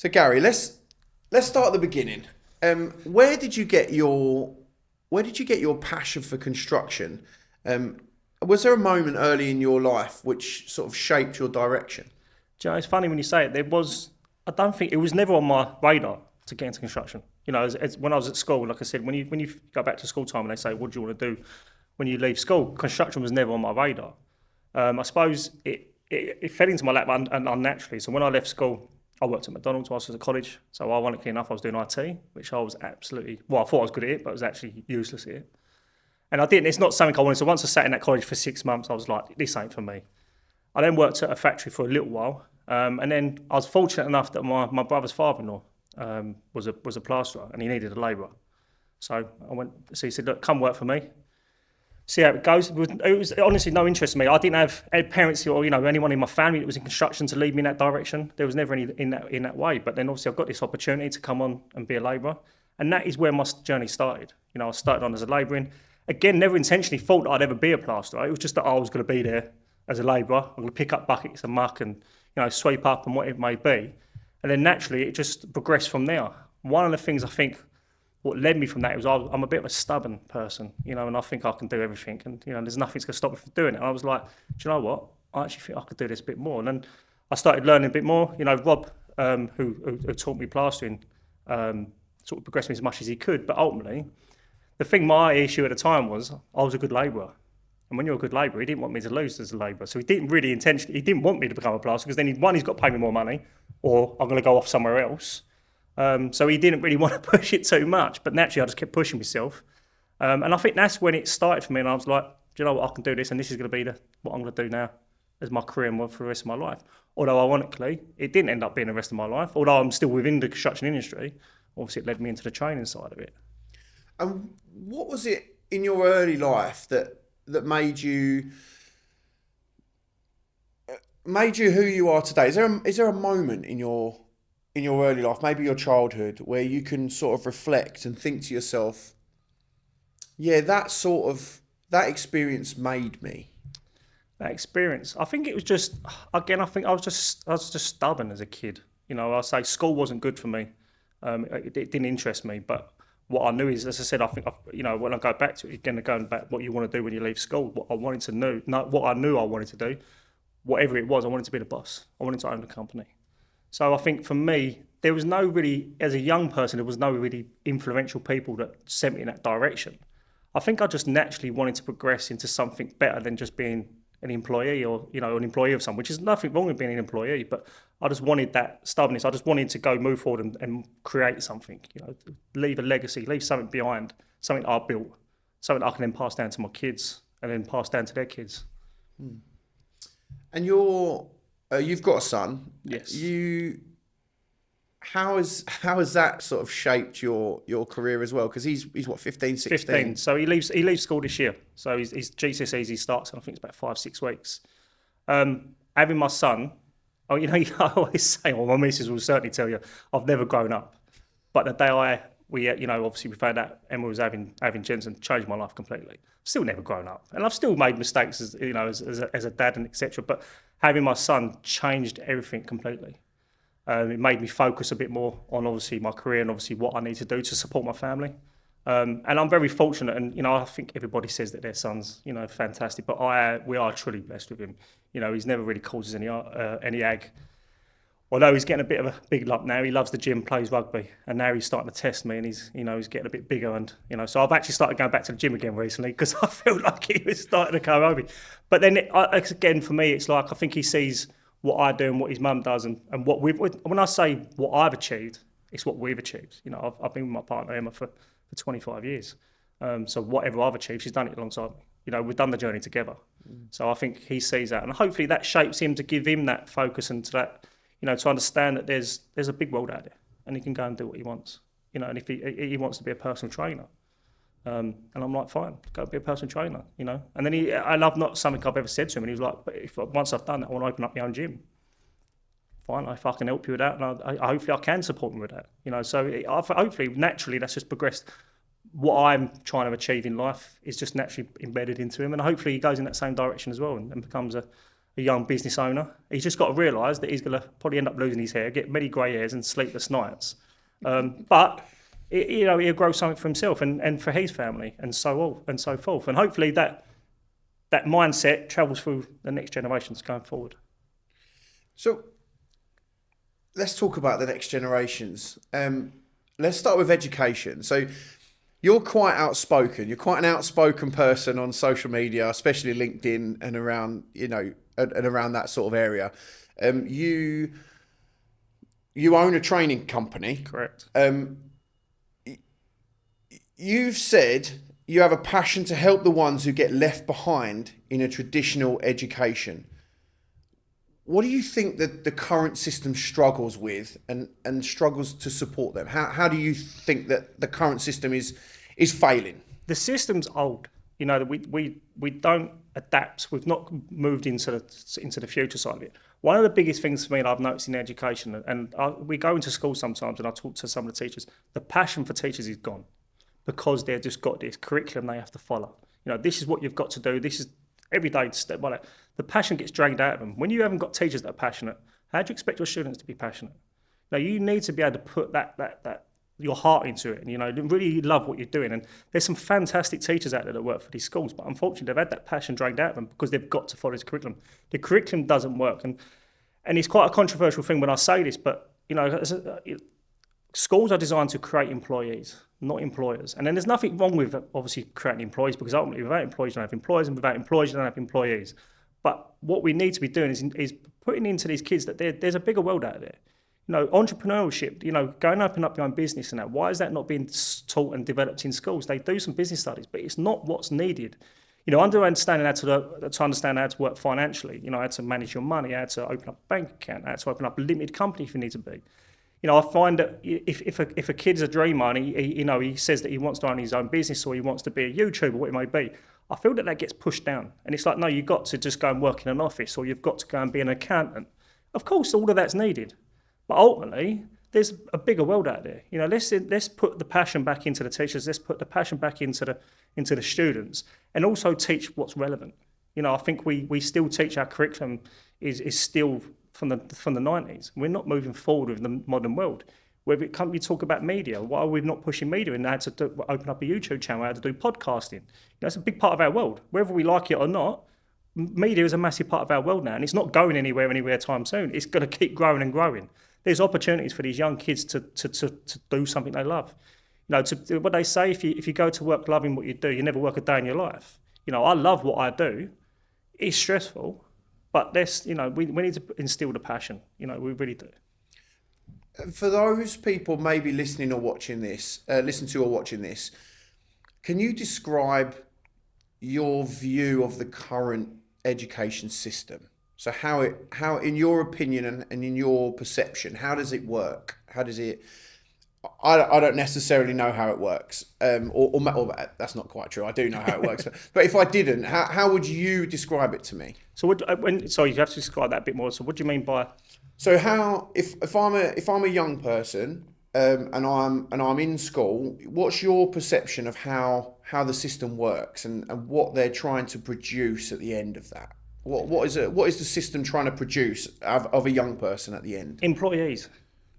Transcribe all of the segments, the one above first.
So Gary, let's start at the beginning. Where did you get your passion for construction? Was there a moment early in your life which sort of shaped your direction? Do you know, it's funny when you say it. I don't think it was never on my radar to get into construction. You know, as when I was at school, like I said, when you go back to school time and they say, "What do you want to do when you leave school?" Construction was never on my radar. I suppose it fell into my lap unnaturally. So when I left school, I worked at McDonald's whilst I was at college. So ironically enough, I was doing IT, which I was absolutely, well, I thought I was good at it, but I was actually useless at it. And I didn't, it's not something I wanted. So once I sat in that college for 6 months, I was like, this ain't for me. I then worked at a factory for a little while. And then I was fortunate enough that my brother's father-in-law was a plasterer and he needed a labourer. So he said, look, come work for me. See how it goes. It was honestly no interest in me. I didn't have parents or anyone in my family that was in construction to lead me in that direction. There was never any in that way. But then obviously I've got this opportunity to come on and be a labourer, and that is where my journey started. I started on as a labouring. Again, never intentionally thought that I'd ever be a plasterer. It was just that I was going to be there as a labourer. I'm going to pick up buckets of muck and sweep up and what it may be, and then naturally it just progressed from there. One of the things I think what led me from that was I'm a bit of a stubborn person, and I think I can do everything, and there's nothing's going to stop me from doing it. And I was like, do you know what? I actually think I could do this a bit more. And then I started learning a bit more. Rob, who taught me plastering, sort of progressed me as much as he could. But ultimately, my issue at the time was I was a good labourer. And when you're a good labourer, he didn't want me to lose as a labourer. So he didn't want me to become a plasterer, because then he's got to pay me more money, or I'm going to go off somewhere else. So he didn't really want to push it too much, but naturally I just kept pushing myself. And I think that's when it started for me, and I was like, do you know what, I can do this, and this is going to be what I'm going to do now as my career and for the rest of my life. Although ironically, it didn't end up being the rest of my life. Although I'm still within the construction industry, obviously it led me into the training side of it. And what was it in your early life that made you who you are today? Is there a moment in your early life, maybe your childhood, where you can sort of reflect and think to yourself, yeah, that experience made me? That experience, I think it was just, again, I think I was just stubborn as a kid. I'll say school wasn't good for me. It didn't interest me, but what I knew is, as I said, I think, when I go back to it, again, going back, what you want to do when you leave school, what I wanted to know, what I knew I wanted to do, whatever it was, I wanted to be the boss. I wanted to own the company. So I think for me, there was no really, as a young person, there was no really influential people that sent me in that direction. I think I just naturally wanted to progress into something better than just being an employee or, an employee of someone, which is nothing wrong with being an employee, but I just wanted that stubbornness. I just wanted to move forward and create something, leave a legacy, leave something behind, something I built, something I can then pass down to my kids and then pass down to their kids. And you've got a son. Yes. How has that sort of shaped your career as well? Because he's what, 15, 16? 15. So he leaves school this year. So his GCSEs he starts, and I think it's about 5-6 weeks. Having my son, I always say, or my missus will certainly tell you, I've never grown up. But the day obviously we found out Emma was having Jensen, changed my life completely. Still never grown up, and I've still made mistakes as a dad and etc. But having my son changed everything completely. It made me focus a bit more on obviously my career and obviously what I need to do to support my family. And I'm very fortunate, and I think everybody says that their son's fantastic, but we are truly blessed with him. He's never really causes any ag. Although he's getting a bit of a big lump now, he loves the gym, plays rugby, and now he's starting to test me, and he's getting a bit bigger, and so I've actually started going back to the gym again recently because I feel like he was starting to come over. But then again, for me, it's like I think he sees what I do and what his mum does, and when I say what I've achieved, it's what we've achieved. I've been with my partner Emma for 25 years, so whatever I've achieved, she's done it alongside me. We've done the journey together. So I think he sees that, and hopefully that shapes him to give him that focus and to that. To understand that there's a big world out there, and he can go and do what he wants. And if he wants to be a personal trainer, and I'm like, fine, go be a personal trainer. And then I love not something I've ever said to him, and he was like, but once I've done that, I want to open up my own gym. Fine, if I can help you with that, and hopefully I can support him with that. So hopefully naturally that's just progressed. What I'm trying to achieve in life is just naturally embedded into him, and hopefully he goes in that same direction as well and becomes a a young business owner. He's just got to realise that he's going to probably end up losing his hair, get many grey hairs and sleepless nights. But he'll grow something for himself and for his family and so on and so forth. And hopefully that mindset travels through the next generations going forward. So let's talk about the next generations. Let's start with education. So you're quite outspoken. You're quite an outspoken person on social media, especially LinkedIn and around, and around that sort of area. You own a training company. Correct. You've said you have a passion to help the ones who get left behind in a traditional education. What do you think that the current system struggles with and struggles to support them? How do you think that the current system is failing? The system's old. We don't adapt. We've not moved into the future side of it. One of the biggest things for me that I've noticed in education, and we go into school sometimes and I talk to some of the teachers, the passion for teachers is gone because they've just got this curriculum they have to follow. This is what you've got to do. This is every day step by step. The passion gets dragged out of them. When you haven't got teachers that are passionate, how do you expect your students to be passionate? Now you need to be able to put that your heart into it and really love what you're doing. And there's some fantastic teachers out there that work for these schools, but unfortunately they've had that passion dragged out of them because they've got to follow this curriculum. The curriculum doesn't work, and it's quite a controversial thing when I say this, but schools are designed to create employees, not employers. And then there's nothing wrong with obviously creating employees, because ultimately without employees you don't have employees, and without employees you don't have employees. But what we need to be doing is putting into these kids that there's a bigger world out there. Entrepreneurship, going and open up your own business and that. Why is that not being taught and developed in schools? They do some business studies, but it's not what's needed. Understanding how to understand how to work financially, how to manage your money, how to open up a bank account, how to open up a limited company if you need to be. I find that if a kid's a dreamer and he says that he wants to own his own business or he wants to be a YouTuber, what it may be, I feel that gets pushed down. And it's like, no, you've got to just go and work in an office, or you've got to go and be an accountant. Of course, all of that's needed. But ultimately, there's a bigger world out there. Let's put the passion back into the teachers. Let's put the passion back into the students, and also teach what's relevant. I think we still teach our curriculum is still from the 90s. We're not moving forward with the modern world. Whether we talk about media, why are we not pushing media and how to open up a YouTube channel, how to do podcasting? It's a big part of our world. Whether we like it or not, media is a massive part of our world now, and it's not going anywhere time soon. It's going to keep growing and growing. There's opportunities for these young kids to do something they love. What they say, if you go to work loving what you do, you never work a day in your life. I love what I do. It's stressful, but we need to instill the passion. We really do. For those people maybe listening or watching this, can you describe your view of the current education system? So how in your opinion and in your perception, how does it work? How does it? I don't necessarily know how it works, or that's not quite true. I do know how it works, but if I didn't, how would you describe it to me? So you have to describe that a bit more. So what do you mean by? So if I'm a young person and I'm in school, what's your perception of how the system works and what they're trying to produce at the end of that? What is the system trying to produce of a young person at the end? Employees.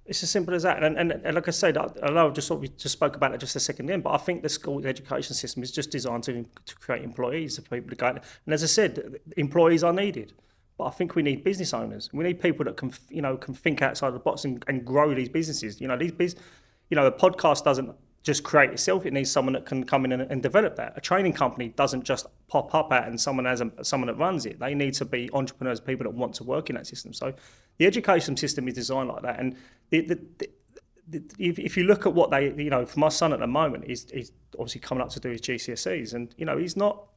It's as simple as that. And like I said, I know we just spoke about it just a second in, but I think the school education system is just designed to create employees, for people to go. And as I said, employees are needed. But I think we need business owners. We need people that can think outside the box and grow these businesses. A podcast doesn't just create itself. It needs someone that can come in and develop that. A training company doesn't just pop up out and someone that runs it. They need to be entrepreneurs, people that want to work in that system. So the education system is designed like that. And if you look at what they, for my son at the moment, he's obviously coming up to do his GCSEs, and he's not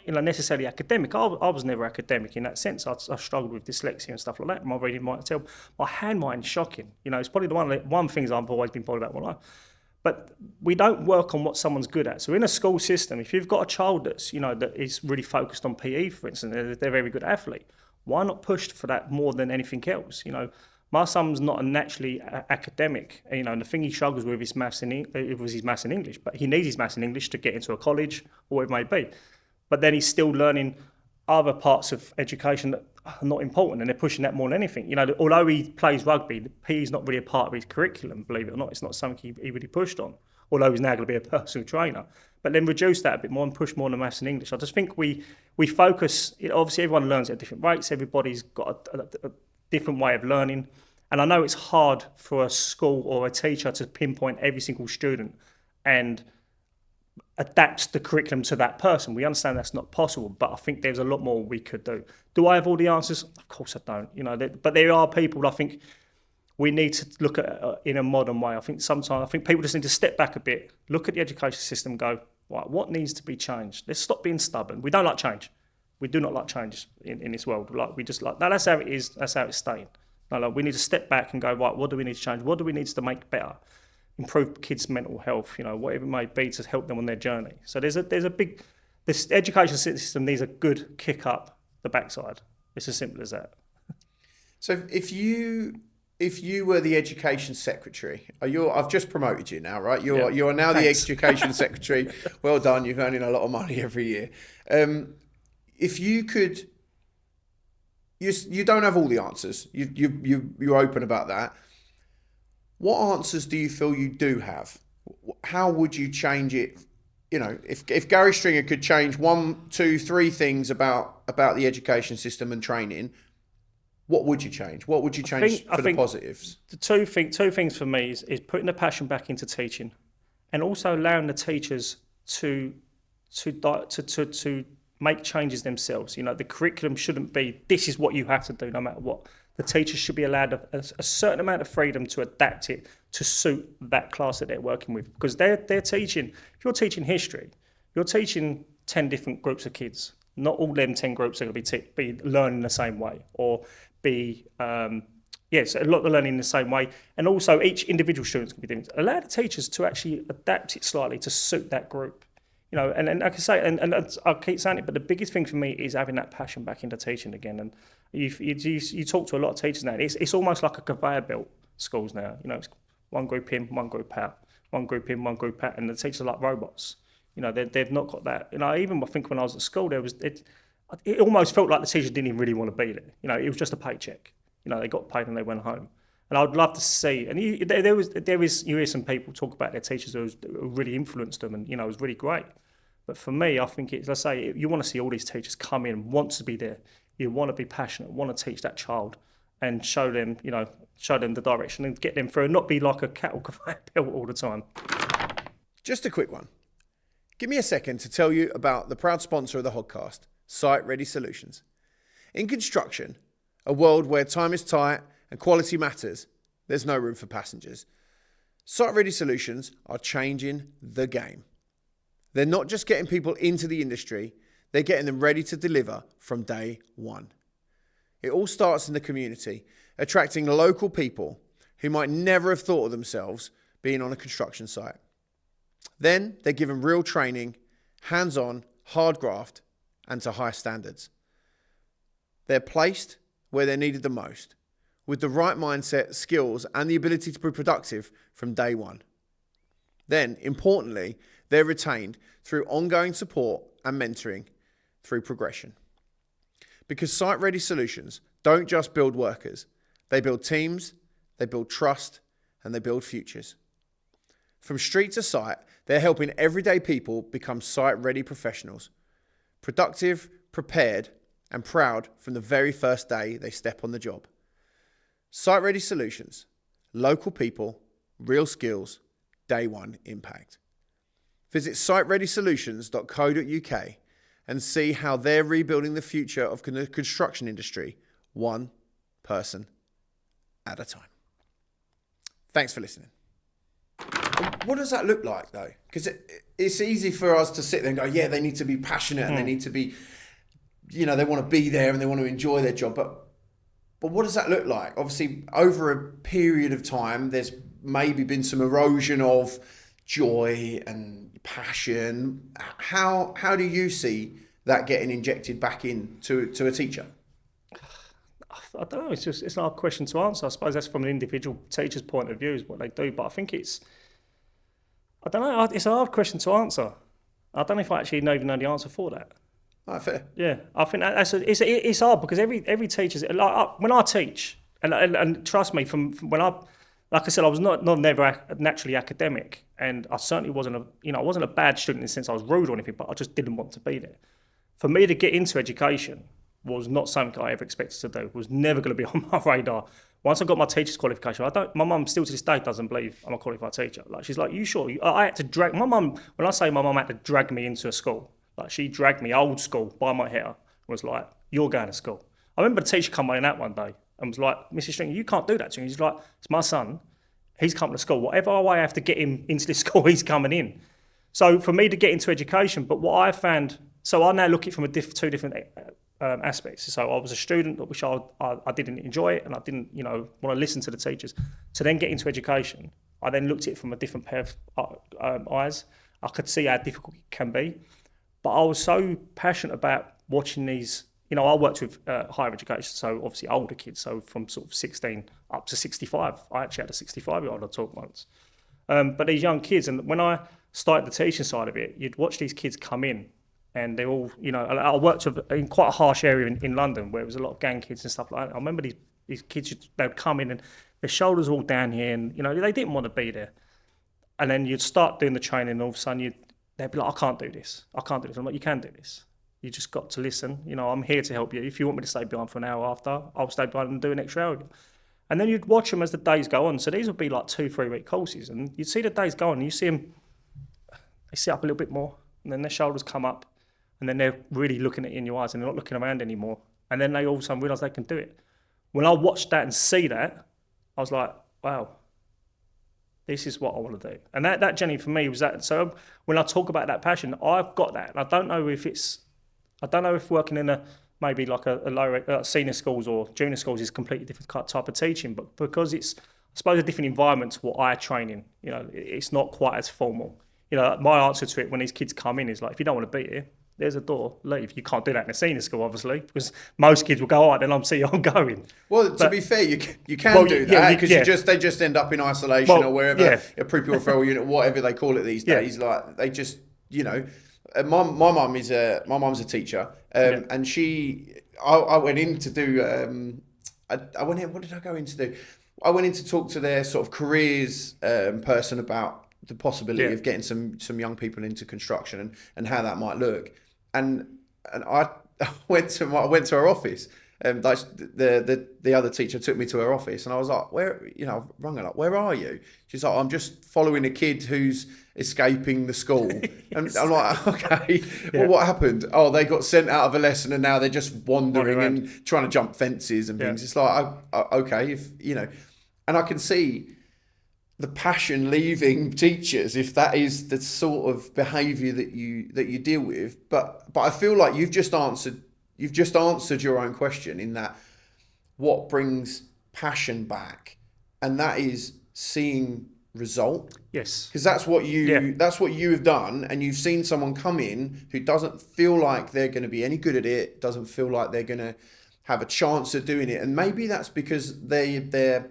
necessarily academic. I was never academic in that sense. I struggled with dyslexia and stuff like that. My reading might tell. My hand mind's shocking. It's probably the one thing I've always been bothered about in my life. But we don't work on what someone's good at. So in a school system, if you've got a child that's that is really focused on PE, for instance, they're a very good athlete, why not push for that more than anything else? My son's not a naturally academic, and the thing he struggles with is maths and English, but he needs his maths and English to get into a college or whatever it may be. But then he's still learning other parts of education that are not important, and they're pushing that more than anything. You know, although he plays rugby, the PE is not really a part of his curriculum, believe it or not. It's not something he really pushed on, although he's now going to be a personal trainer. But then reduce that a bit more and push more on the maths and English. I just think we focus, obviously everyone learns at different rates, everybody's got a different way of learning. And I know it's hard for a school or a teacher to pinpoint every single student and adapt the curriculum to that person. We understand that's not possible, but I think there's a lot more we could do. Do I have all the answers? Of course I don't. You know, but there are people I think we need to look at in a modern way. I think people just need to step back a bit, look at the education system, go, right, what needs to be changed? Let's stop being stubborn. We don't like change. We do not like change in this world. Like we just like, no, that's how it is. That's how it's staying. No, like we need to step back and go, right, what do we need to change? What do we need to make better? Improve kids' mental health, you know, whatever it may be to help them on their journey. So this education system needs a good kick up the backside. It's as simple as that. So if you were the education secretary, I've just promoted you now, right? You are now Thanks. The education secretary. Well done. You're earning a lot of money every year. If you could, you don't have all the answers. You're open about that. What answers do you feel you do have? How would you change it? You know, if Gary Stringer could change 1, 2, 3 things about the education system and training, what would you change? What would you change for the positives? The two things for me is putting the passion back into teaching, and also allowing the teachers to make changes themselves. You know, the curriculum shouldn't be, this is what you have to do no matter what. The teachers should be allowed a certain amount of freedom to adapt it to suit that class that they're working with. Because they're teaching, if you're teaching history, you're teaching 10 different groups of kids. Not all them 10 groups are going to be learning the same way, or be, so a lot of learning in the same way. And also each individual student's going to be different. Allow the teachers to actually adapt it slightly to suit that group. You know, and like I say, and I keep saying it, but the biggest thing for me is having that passion back into teaching again. And you talk to a lot of teachers now. It's almost like a conveyor belt, schools now. You know, it's one group in, one group out, one group in, one group out, and the teachers are like robots. You know, they've not got that. You know, even I think when I was at school, it almost felt like the teachers didn't even really want to be there. You know, it was just a paycheck. You know, they got paid and they went home. And I'd love to see, and you hear some people talk about their teachers who really influenced them, and you know, it was really great. But for me, I think it's, let's say, you want to see all these teachers come in, want to be there. You want to be passionate, want to teach that child, and show them the direction and get them through, and not be like a cattle conveyor belt all the time. Just a quick one. Give me a second to tell you about the proud sponsor of the Hodcast, Site Ready Solutions. In construction, a world where time is tight and quality matters, there's no room for passengers. Site Ready Solutions are changing the game. They're not just getting people into the industry, they're getting them ready to deliver from day one. It all starts in the community, attracting local people who might never have thought of themselves being on a construction site. Then they're given real training, hands-on, hard graft, and to high standards. They're placed where they're needed the most, with the right mindset, skills, and the ability to be productive from day one. Then, importantly, they're retained through ongoing support and mentoring through progression. Because Site Ready Solutions don't just build workers, they build teams, they build trust, and they build futures. From street to site, they're helping everyday people become site-ready professionals, productive, prepared, and proud from the very first day they step on the job. Site Ready Solutions, local people, real skills, day one impact. Visit sitereadysolutions.co.uk and see how they're rebuilding the future of the construction industry, one person at a time. Thanks for listening. What does that look like, though? Because it's easy for us to sit there and go, yeah, they need to be passionate and they need to be, you know, they want to be there and they want to enjoy their job. But what does that look like? Obviously, over a period of time, there's maybe been some erosion of joy and passion. How do you see that getting injected back into a teacher? I don't know. It's an hard question to answer. I suppose that's from an individual teacher's point of view is what they do. But I think it's a hard question to answer. I don't know if I actually even know the answer for that. fair. Yeah, I think it's hard because every teacher's like when I teach, and trust me, from when like I said, I was never naturally academic, and I certainly wasn't I wasn't a bad student in the sense I was rude or anything, but I just didn't want to be there. For me to get into education was not something I ever expected to do. It was never going to be on my radar. Once I got my teacher's qualification, my mum still to this day doesn't believe I'm a qualified teacher. Like, she's like, you sure? I had to drag my mum. When I say my mum had to drag me into a school, like, she dragged me old school by my hair and was like, you're going to school. I remember the teacher coming in out one day and was like, Mrs. Stringer, you can't do that to him. He's like, it's my son. He's coming to school. Whatever way I have to get him into this school, he's coming in. So for me to get into education, but what I found, so I now look at it from two different aspects. So I was a student, which I didn't enjoy it, and I didn't, want to listen to the teachers. To then get into education, I then looked at it from a different pair of eyes. I could see how difficult it can be, but I was so passionate about watching these. I worked with higher education, so obviously older kids, so from sort of 16 up to 65. I actually had a 65-year-old I taught once. But these young kids, and when I started the teaching side of it, you'd watch these kids come in, and they're all, I worked in quite a harsh area in London where there was a lot of gang kids and stuff like that. I remember these kids, they would come in and their shoulders were all down here, and they didn't want to be there. And then you'd start doing the training, and all of a sudden they'd be like, I can't do this. I'm like, you can do this. You just got to listen. I'm here to help you. If you want me to stay behind for an hour after, I'll stay behind and do an extra hour. And then you'd watch them as the days go on. So these would be like 2-3 week courses, and you'd see the days go on, and you see them, they sit up a little bit more, and then their shoulders come up, and then they're really looking at you in your eyes, and they're not looking around anymore. And then they all of a sudden realise they can do it. When I watched that and see that, I was like, wow, this is what I want to do. And that journey for me was that. So when I talk about that passion, I've got that. And I don't know if working in maybe like a lower senior schools or junior schools is completely different type of teaching, but because it's, I suppose, a different environment to what I train in, it's not quite as formal. My answer to it when these kids come in is like, if you don't want to be here, there's a door, leave. You can't do that in a senior school, obviously, because most kids will go, all right, then I'm going. Well, to be fair, you can do that, because they just end up in isolation or wherever, a pupil referral unit, whatever they call it these days. Like, they just, my mum's a teacher, and I went in to do, what did I go in to do? I went in to talk to their sort of careers person about the possibility of getting some young people into construction and how that might look. And I went to her office. Like the other teacher took me to her office, and I was like, where, I rung her, like, where are you? She's like, I'm just following a kid who's escaping the school. And I'm like, okay, well, what happened? Oh, they got sent out of a lesson, and now they're just wandering and trying to jump fences and things. It's like, okay, and I can see the passion leaving teachers if that is the sort of behaviour that you deal with. But I feel like you've just answered your own question in that what brings passion back, and that is seeing result. Yes, because that's what you have done, and you've seen someone come in who doesn't feel like they're going to be any good at it, doesn't feel like they're going to have a chance of doing it, and maybe that's because their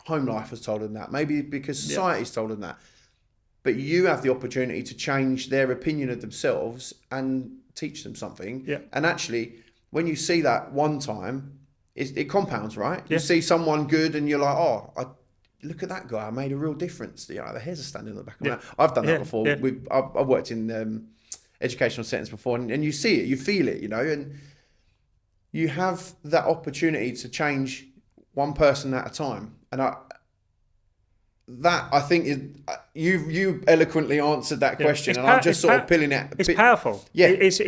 home life has told them that, maybe because society's told them that, but you have the opportunity to change their opinion of themselves and teach them something. And actually, when you see that one time, it compounds, right? You see someone good, and you're like, oh, look at that guy, I made a real difference. The hairs are standing on the back of my head. I've done that before. I've worked in educational settings before, and you see it, you feel it, and you have that opportunity to change one person at a time. And I think you eloquently answered that question, and I'm just sort of pilling it. It's powerful. Yeah, it's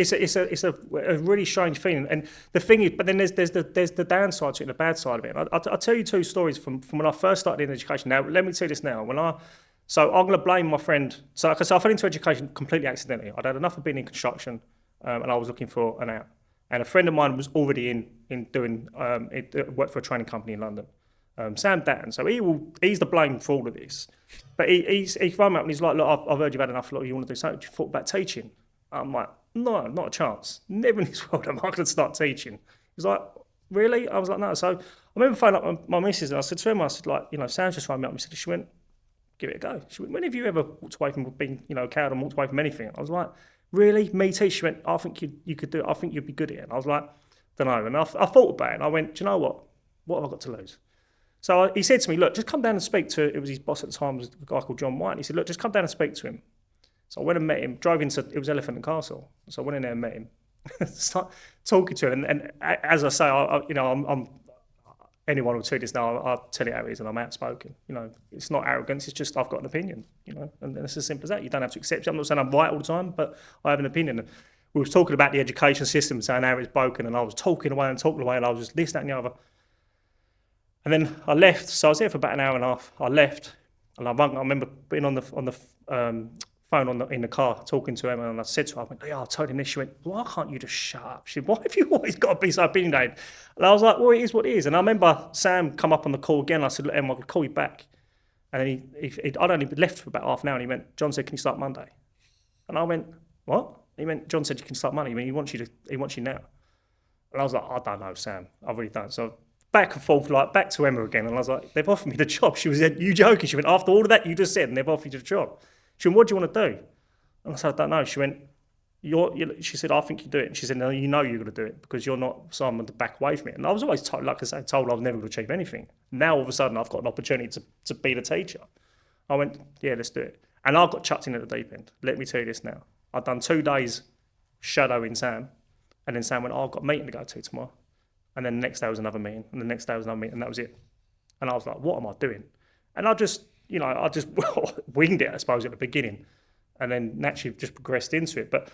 a really strange feeling. And the thing is, but then there's the downside to it, and the bad side of it. And I'll tell you two stories from when I first started in education. Now, let me tell you this now. So I'm going to blame my friend. So I fell into education completely accidentally. I'd had enough of being in construction, and I was looking for an out. And a friend of mine was already in doing worked for a training company in London. Sam Datton, so he's the blame for all of this. But he phoned me up and he's like, look, I've heard you've had enough, look, you want to do something, you thought about teaching? I'm like, no, not a chance. Never in this world am I going to start teaching. He's like, really? I was like, no. So I remember phoning up my missus, and I said to him, Sam's just phoned me up, and she went, give it a go. She went, when have you ever walked away from being, cowed and walked away from anything? I was like, really? Me too? She went, I think you could do it. I think you'd be good at it. And I was like, don't know. And I thought about it and I went, do you know what? What have I got to lose? So he said to me, look, just come down and speak to, it was his boss at the time, was a guy called John White. And he said, look, just come down and speak to him. So I went and met him, drove into, it was Elephant and Castle. So I went in there and met him, start talking to him. And as I say, I'm anyone will see this now, I'll tell it how it is and I'm outspoken. You know, it's not arrogance, it's just I've got an opinion, you know, and it's as simple as that. You don't have to accept it. I'm not saying I'm right all the time, but I have an opinion. And we were talking about the education system, saying how it's broken, and I was talking away, and I was just this, that and the other. And then I left, so I was there for about an hour and a half. I left, and I remember being on the phone in the car talking to him, and I said to her, I went, yeah, I told him this. She went, why can't you just shut up? She said, why have you always got to be so opinionated? And I was like, well, it is what it is. And I remember Sam come up on the call again. I said, look, Em, I'll call you back. And then I'd only left for about half an hour, and he went, John said, can you start Monday? And I went, what? He went, John said you can start Monday. I mean, he wants you now. And I was like, I don't know, Sam. I really don't. So back and forth, like back to Emma again. And I was like, they've offered me the job. She was, you joking? She went, after all of that you just said, and they've offered you the job. She went, what do you want to do? And I said, I don't know. She went, she said, I think you do it. And she said, no, you know you're going to do it because you're not someone to back away from it. And I was always told, like I said, told I was never going to achieve anything. Now all of a sudden I've got an opportunity to be the teacher. I went, yeah, let's do it. And I got chucked in at the deep end. Let me tell you this now. I'd done 2 days shadowing Sam, and then Sam went, oh, I've got a meeting to go to tomorrow. And then the next day was another meeting, and the next day was another meeting, and that was it. And I was like, what am I doing? And I just winged it, I suppose, at the beginning, and then naturally just progressed into it. But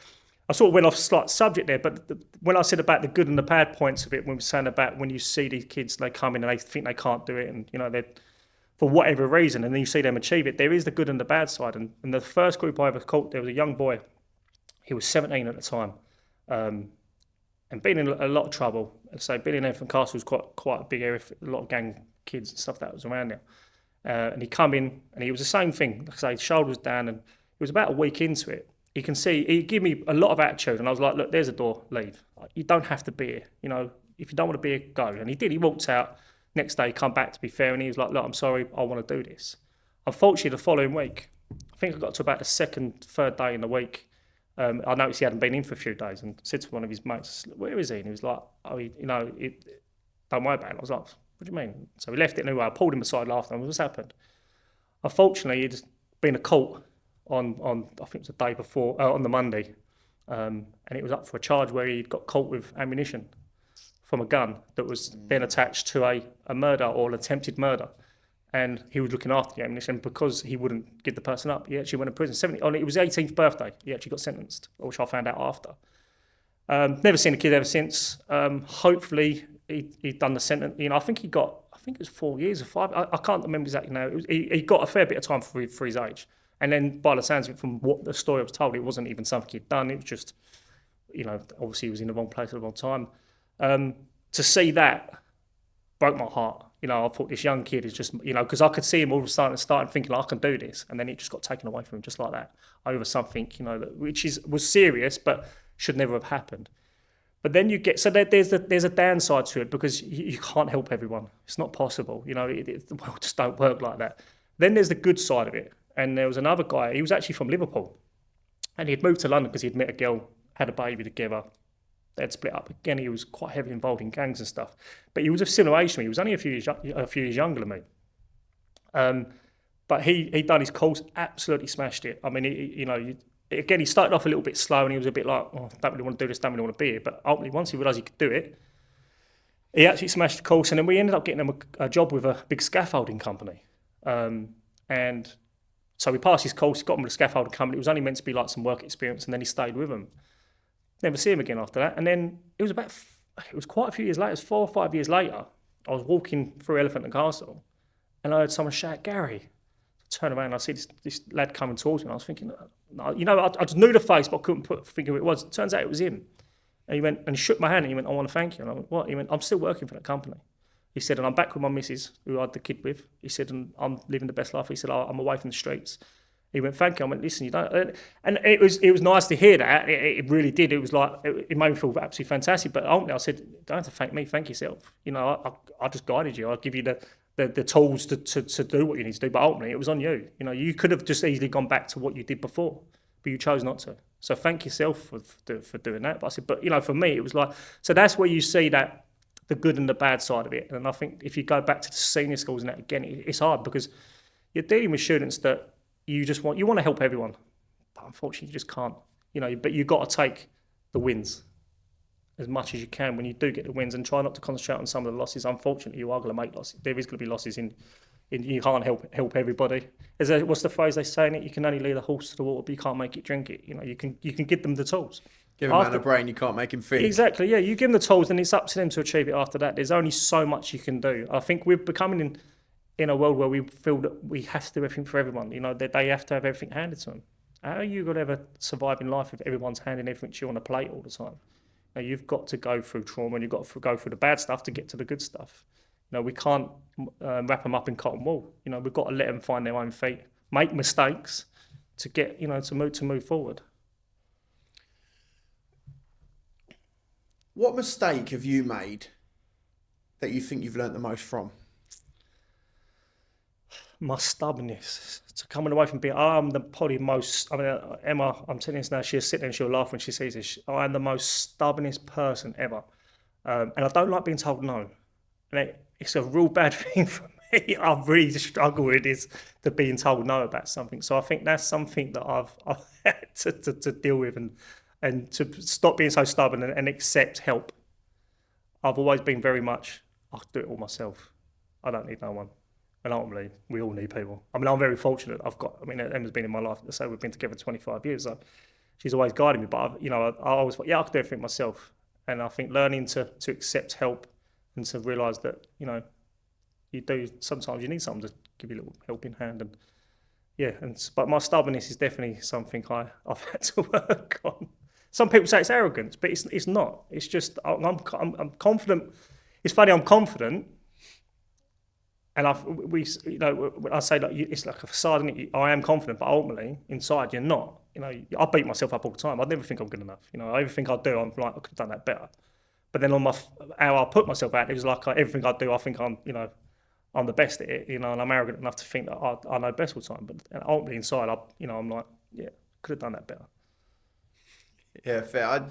I sort of went off slight subject there, but when I said about the good and the bad points of it, when we were saying about when you see these kids, they come in and they think they can't do it, and they're for whatever reason, and then you see them achieve it, there is the good and the bad side. And the first group I ever caught, there was a young boy, he was 17 at the time, and been in a lot of trouble. So being in Elephant Castle was quite a big area for a lot of gang kids and stuff that was around there. And he come in, and he was the same thing. Like I say, his shoulder was down, and it was about a week into it. You can see, he gave me a lot of attitude, and I was like, look, there's a door, leave. You don't have to be here. If you don't want to be here, go. And he did. He walked out. Next day, he come back, to be fair, and he was like, look, I'm sorry, I want to do this. Unfortunately, the following week, I think I got to about the third day in the week, I noticed he hadn't been in for a few days, and said to one of his mates, where is he? And he was like, oh, don't worry about it. I was like, what do you mean? So we left it anyway. I pulled him aside, laughed, and what's happened? Unfortunately, he'd been at court on I think it was the day before, on the Monday, and it was up for a charge where he'd got caught with ammunition from a gun that was then attached to a murder or an attempted murder. And he was looking after the ammunition because he wouldn't give the person up. He actually went to prison. It was his 18th birthday. He actually got sentenced, which I found out after. Never seen the kid ever since. Hopefully, he'd done the sentence. I think it was 4 years or 5. I can't remember exactly now. He got a fair bit of time for his age. And then by the sounds of it, from what the story was told, it wasn't even something he'd done. It was just, obviously he was in the wrong place at the wrong time. To see that broke my heart. I thought this young kid is just, because I could see him all of a sudden starting thinking, I can do this. And then it just got taken away from him just like that over something, which was serious, but should never have happened. But then you get, so there's a downside to it because you can't help everyone. It's not possible. The world just don't work like that. Then there's the good side of it. And there was another guy, he was actually from Liverpool. And he had moved to London because he'd met a girl, had a baby together. They'd split up. Again, he was quite heavily involved in gangs and stuff. But he was a similar age to me. He was only a few years younger than me. But he done his course, absolutely smashed it. I mean, he started off a little bit slow and he was a bit like, oh, don't really want to do this, don't really want to be here. But ultimately, once he realised he could do it, he actually smashed the course. And then we ended up getting him a job with a big scaffolding company. And so we passed his course, got him with a scaffolding company. It was only meant to be like some work experience, and then he stayed with him. Never see him again after that. And then it was quite a few years later, it was 4 or 5 years later, I was walking through Elephant and Castle and I heard someone shout, Gary. I turned around and I see this lad coming towards me and I was thinking, I just knew the face but I couldn't think of who it was. It turns out it was him. And he went and he shook my hand and he went, I want to thank you. And I went, what? He went, I'm still working for that company. He said, and I'm back with my missus, who I had the kid with. He said, and I'm living the best life. He said, I'm away from the streets. He went, thank you. I went, listen, you don't. And it was nice to hear that. It really did. It was like, it made me feel absolutely fantastic. But ultimately, I said, don't have to thank me, thank yourself. I just guided you. I'll give you the tools to do what you need to do. But ultimately, it was on you. You could have just easily gone back to what you did before, but you chose not to. So thank yourself for doing that. But I said, but for me, it was like, so that's where you see that the good and the bad side of it. And I think if you go back to the senior schools and that again, it's hard because you're dealing with students that you want to help everyone, but unfortunately you just can't. But you've got to take the wins as much as you can when you do get the wins, and try not to concentrate on some of the losses. Unfortunately, you are going to make losses. There is going to be losses in you can't help everybody. What's the phrase they say in it? You can only lead a horse to the water, but you can't make it drink it. You can give them the tools. Give a man a brain, you can't make him think. Exactly, yeah. You give them the tools, and it's up to them to achieve it after that. There's only so much you can do. I think we're becoming in a world where we feel that we have to do everything for everyone. That they have to have everything handed to them. How are you going to ever survive in life if everyone's handing everything to you on a plate all the time? You've got to go through trauma, and you've got to go through the bad stuff to get to the good stuff. We can't wrap them up in cotton wool. We've got to let them find their own feet, make mistakes to get, to move forward. What mistake have you made that you think you've learnt the most from? My stubbornness to coming away from being, I'm probably most, Emma, I'm telling you this now, she'll sit there and she'll laugh when she sees this. I am the most stubbornest person ever. And I don't like being told no. And it's a real bad thing for me. I really struggle with is to being told no about something. So I think that's something that I've had to deal with and to stop being so stubborn and accept help. I've always been very much, I'll do it all myself. I don't need no one. And ultimately, we all need people. I'm very fortunate. Emma's been in my life. Let's say we've been together 25 years. So she's always guided me. But I always thought, I could do everything myself. And I think learning to accept help and to realise that, you do, sometimes you need someone to give you a little helping hand. But my stubbornness is definitely something I've had to work on. Some people say it's arrogance, but it's not. It's just, I'm confident. It's funny, I'm confident. And I say it's like a facade, and I am confident, but ultimately inside you're not. I beat myself up all the time. I never think I'm good enough. Everything I do, I'm like I could have done that better. But then on how I put myself out, it was like everything I do, I think I'm the best at it. And I'm arrogant enough to think that I know best all the time. But ultimately inside, I'm like, could have done that better. Yeah, fair.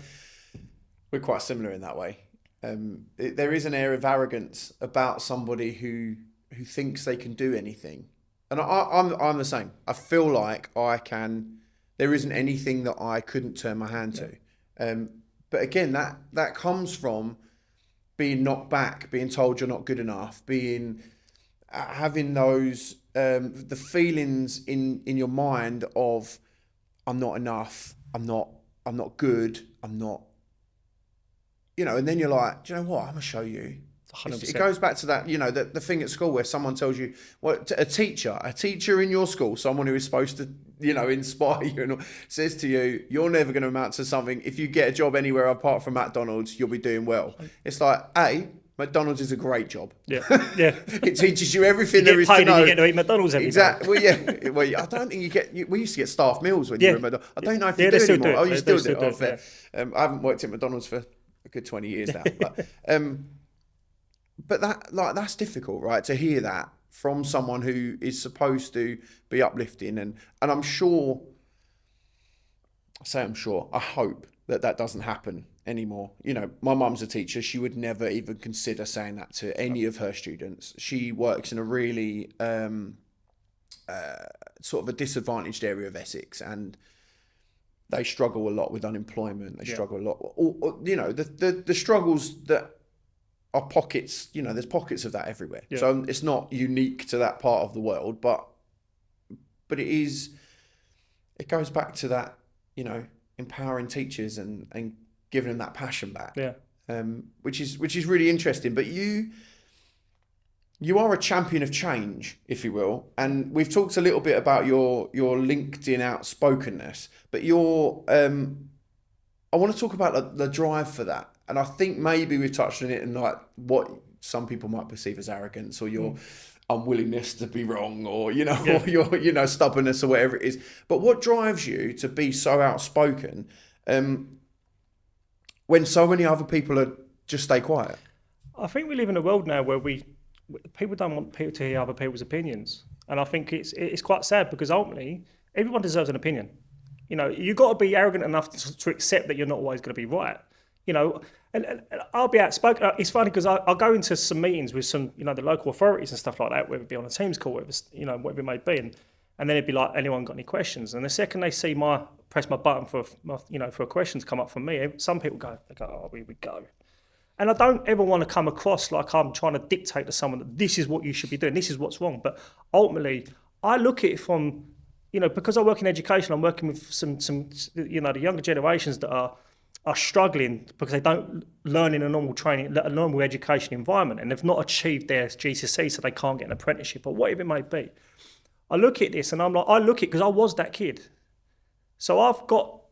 We're quite similar in that way. There is an air of arrogance about somebody who thinks they can do anything, and I'm the same. I feel like I can. There isn't anything that I couldn't turn my hand to. But again, that comes from being knocked back, being told you're not good enough, having those the feelings in your mind of I'm not enough, I'm not good, I'm not. And then you're like, do you know what? I'm gonna show you. 100%. It goes back to that, the thing at school where someone tells you, a teacher in your school, someone who is supposed to, inspire you and says to you, you're never going to amount to something. If you get a job anywhere apart from McDonald's, you'll be doing well. It's like, McDonald's is a great job. Yeah. It teaches you everything there is to know. You get to eat McDonald's every day. Well, yeah. Well, I don't think we used to get staff meals when you were at McDonald's. I don't know if you do anymore. Oh, you still do it. I haven't worked at McDonald's for a good 20 years now. But that's difficult, right? To hear that from someone who is supposed to be uplifting, and I'm sure. I hope that doesn't happen anymore. My mum's a teacher. She would never even consider saying that to any of her students. She works in a really sort of a disadvantaged area of Essex, and they struggle a lot with unemployment. They struggle a lot. The struggles that are pockets. There's pockets of that everywhere. Yeah. So it's not unique to that part of the world, but it is. It goes back to that, empowering teachers and giving them that passion back. Yeah. Which is really interesting. But you are a champion of change, if you will, and we've talked a little bit about your LinkedIn outspokenness, but I want to talk about the drive for that. And I think maybe we've touched on it in like what some people might perceive as arrogance, or your unwillingness to be wrong, or or your stubbornness, or whatever it is. But what drives you to be so outspoken when so many other people just stay quiet? I think we live in a world now where people don't want people to hear other people's opinions, and I think it's quite sad because ultimately everyone deserves an opinion. You know, you've got to be arrogant enough to accept that you're not always going to be right. You know, and I'll be outspoken. It's funny because I'll go into some meetings with some, you know, the local authorities and stuff like that, whether it be on a Teams call, whatever, you know, whatever it may be, and then it'd be like, anyone got any questions? And the second they see press my button for a question to come up from me, some people go, oh, here we go. And I don't ever want to come across like I'm trying to dictate to someone that this is what you should be doing, this is what's wrong. But ultimately, I look at it from, you know, because I work in education, I'm working with some you know, the younger generations that are struggling because they don't learn in a normal education environment, and they've not achieved their GCSE, so they can't get an apprenticeship or whatever it may be. I look at this and I'm like, I look at it because I was that kid. So I've got,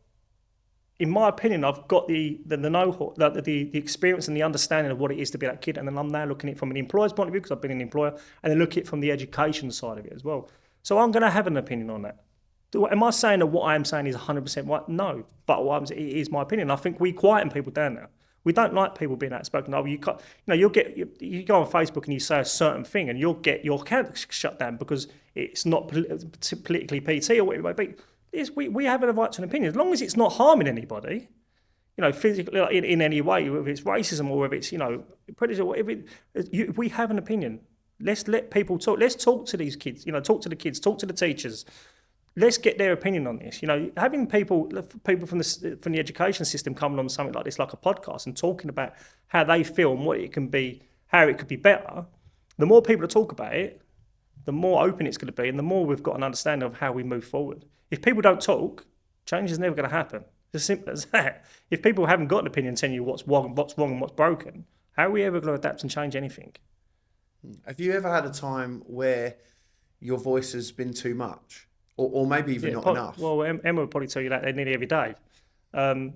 in my opinion, I've got the know-how, the experience and the understanding of what it is to be that kid, and then I'm now looking at it from an employer's point of view because I've been an employer, and then look at it from the education side of it as well. So I'm going to have an opinion on that. Am I saying that what I am saying is 100% right? No, but it is my opinion. I think we quieten people down now. We don't like people being outspoken. No, you go on Facebook and you say a certain thing, and you'll get your account shut down because it's not politically PT or whatever it might be. We have a right to an opinion as long as it's not harming anybody. You know, physically, like in any way, whether it's racism or whether it's, you know, prejudice or whatever. We have an opinion. Let's let people talk. Let's talk to these kids. You know, talk to the kids. Talk to the teachers. Let's get their opinion on this. You know, having people from the education system coming on something like this, like a podcast, and talking about how they feel and what it can be, how it could be better. The more people that talk about it, the more open it's going to be, and the more we've got an understanding of how we move forward. If people don't talk, change is never going to happen. It's as simple as that. If people haven't got an opinion telling you what's wrong and what's broken, how are we ever going to adapt and change anything? Have you ever had a time where your voice has been too much? Or maybe even not enough? Well, Emma would probably tell you that nearly every day. I mean,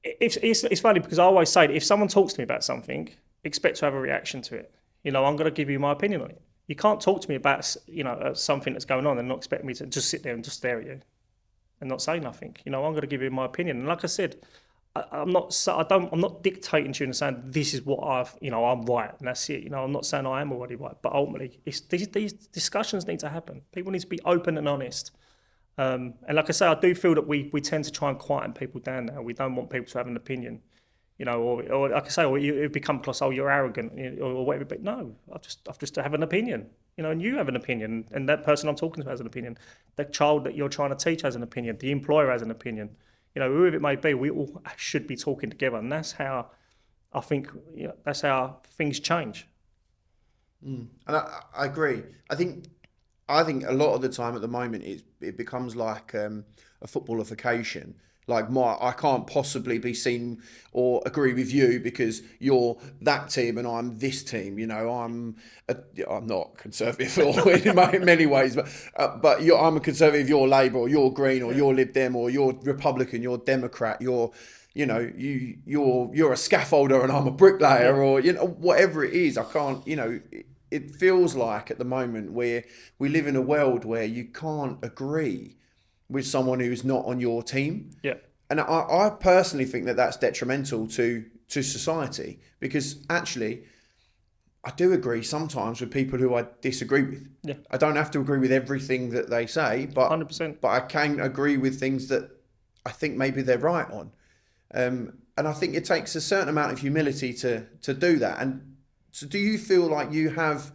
it's funny because I always say that if someone talks to me about something, expect to have a reaction to it. You know, I'm going to give you my opinion on it. You can't talk to me about, you know, something that's going on and not expect me to just sit there and just stare at you and not say nothing. You know, I'm going to give you my opinion. And like I said, I'm not dictating to you and saying this is what I'm right and that's it. You know, I'm not saying I am already right, but ultimately, these discussions need to happen. People need to be open and honest. And like I say, I do feel that we tend to try and quieten people down now. We don't want people to have an opinion, you know, or like I say, or you become across, oh, you're arrogant or whatever. But no, I've just have an opinion, you know, and you have an opinion, and that person I'm talking to has an opinion. The child that you're trying to teach has an opinion. The employer has an opinion. You know, whoever it may be, we all should be talking together, and that's how I think. You know, that's how things change. And I agree. I think a lot of the time at the moment it becomes like a footballification. Like I can't possibly be seen or agree with you because you're that team and I'm this team. You know, I'm not conservative in many ways, but I'm a conservative. You're Labour, or you're Green, or you're Lib Dem, or you're Republican. You're Democrat. You're a scaffolder and I'm a bricklayer, or you know, whatever it is. I can't. You know, it feels like at the moment we live in a world where you can't agree with someone who's not on your team. Yeah. And I personally think that that's detrimental to society, because actually I do agree sometimes with people who I disagree with. Yeah. I don't have to agree with everything that they say, but 100%. But I can agree with things that I think maybe they're right on. And I think it takes a certain amount of humility to do that. And so do you feel like you have...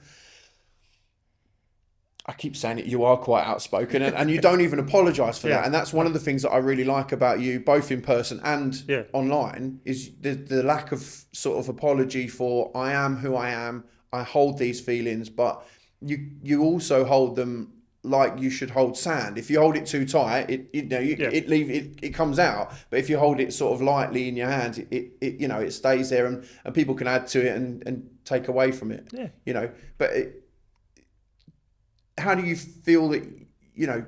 I keep saying it, you are quite outspoken and you don't even apologise for that. And that's one of the things that I really like about you, both in person and online, is the lack of sort of apology for I am who I am, I hold these feelings, but you also hold them like you should hold sand. If you hold it too tight, it comes out. But if you hold it sort of lightly in your hands, it stays there and people can add to it and take away from it. Yeah. You know, but how do you feel that, you know,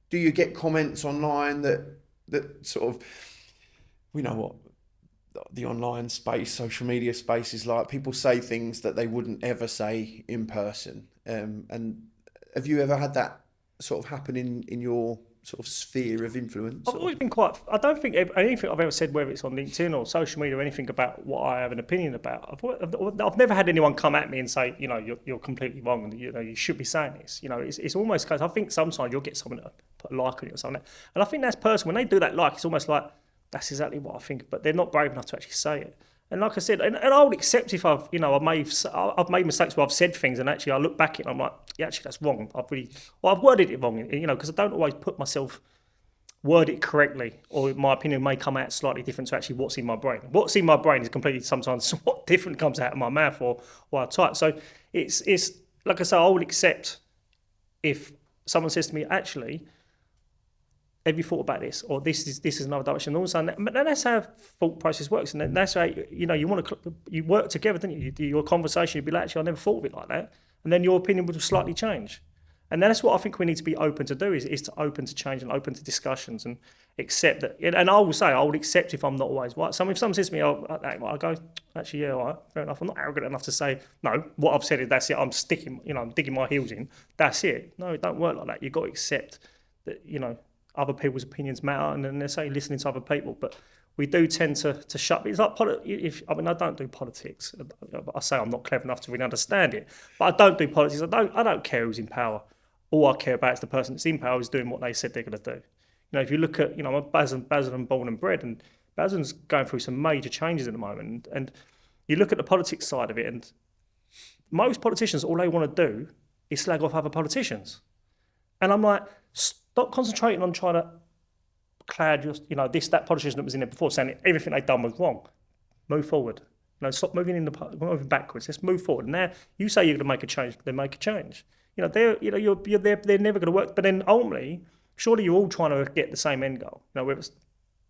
do you get comments online that sort of, we know what the online space, social media space is like? People say things that they wouldn't ever say in person. And have you ever had that sort of happen in your sort of sphere of influence? I've always been I don't think anything I've ever said, whether it's on LinkedIn or social media or anything about what I have an opinion about, I've never had anyone come at me and say, you know, you're completely wrong and, you know, you should be saying this. You know, it's almost because I think sometimes you'll get someone that put a like on it or something. And I think that's personal. When they do that like, it's almost like, that's exactly what I think, but they're not brave enough to actually say it. And like I said, and I would accept if I've made mistakes where I've said things and actually I look back at it and I'm like, yeah, actually that's wrong. I've worded it wrong, because I don't always word it correctly, or my opinion may come out slightly different to actually what's in my brain. What's in my brain is completely sometimes what different comes out of my mouth or I type. So it's like I say, I would accept if someone says to me, actually, have you thought about this? Or this is another direction. And all of a sudden, but that's how thought process works. And then that's how, you work together, don't you? You do your conversation, you'd be like, actually, I never thought of it like that. And then your opinion would slightly change. And that's what I think we need to be open to do, is to open to change and open to discussions and accept that. And I will say, I would accept if I'm not always right. So if someone says to me, I go, actually, yeah, all right, fair enough. I'm not arrogant enough to say, no, what I've said is that's it. I'm digging my heels in. That's it. No, it don't work like that. You've got to accept that, other people's opinions matter, and then they say listening to other people. But we do tend to shut. It's like I don't do politics. I say I'm not clever enough to really understand it, but I don't do politics. I don't care who's in power. All I care about is the person that's in power is doing what they said they're going to do. If you look at, I'm Basildon born and bred, and Basildon's going through some major changes at the moment. And you look at the politics side of it, and most politicians, all they want to do is slag off other politicians. And I'm like, stop concentrating on trying to cloud that politician that was in there before, saying everything they've done was wrong. Move forward. Stop moving moving backwards. Let's move forward. Now you say you're going to make a change, then make a change. They're never going to work. But then ultimately, surely you're all trying to get the same end goal. Whether it's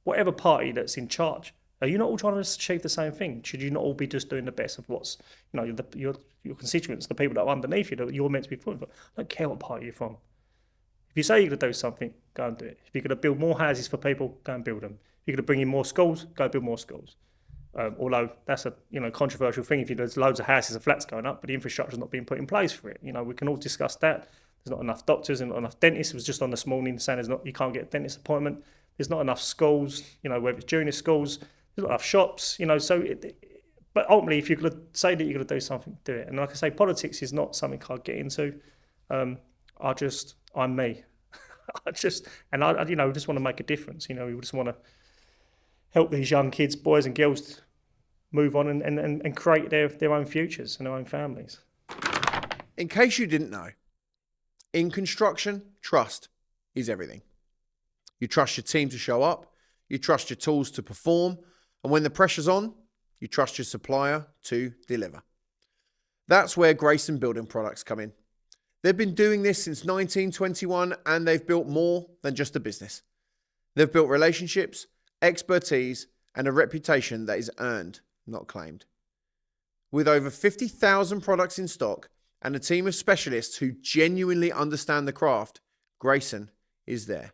whatever party that's in charge, are you not all trying to achieve the same thing? Should you not all be just doing the best of what's your constituents, the people that are underneath you that you're meant to be for? I don't care what party you're from. If you say you're going to do something, go and do it. If you're going to build more houses for people, go and build them. If you're going to bring in more schools, go build more schools. Although that's a controversial thing if there's loads of houses and flats going up, but the infrastructure's not being put in place for it. We can all discuss that. There's not enough doctors and not enough dentists. It was just on this morning saying you can't get a dentist appointment. There's not enough schools, whether it's junior schools. There's not enough shops, but ultimately, if you're going to say that you're going to do something, do it. And like I say, politics is not something I'd get into. I'm me. I just want to make a difference. We just want to help these young kids, boys and girls, move on and create their own futures and their own families. In case you didn't know, in construction, trust is everything. You trust your team to show up, you trust your tools to perform, and when the pressure's on, you trust your supplier to deliver. That's where Grayson Building Products come in. They've been doing this since 1921, and they've built more than just a business. They've built relationships, expertise, and a reputation that is earned, not claimed. With over 50,000 products in stock and a team of specialists who genuinely understand the craft, Grayson is there.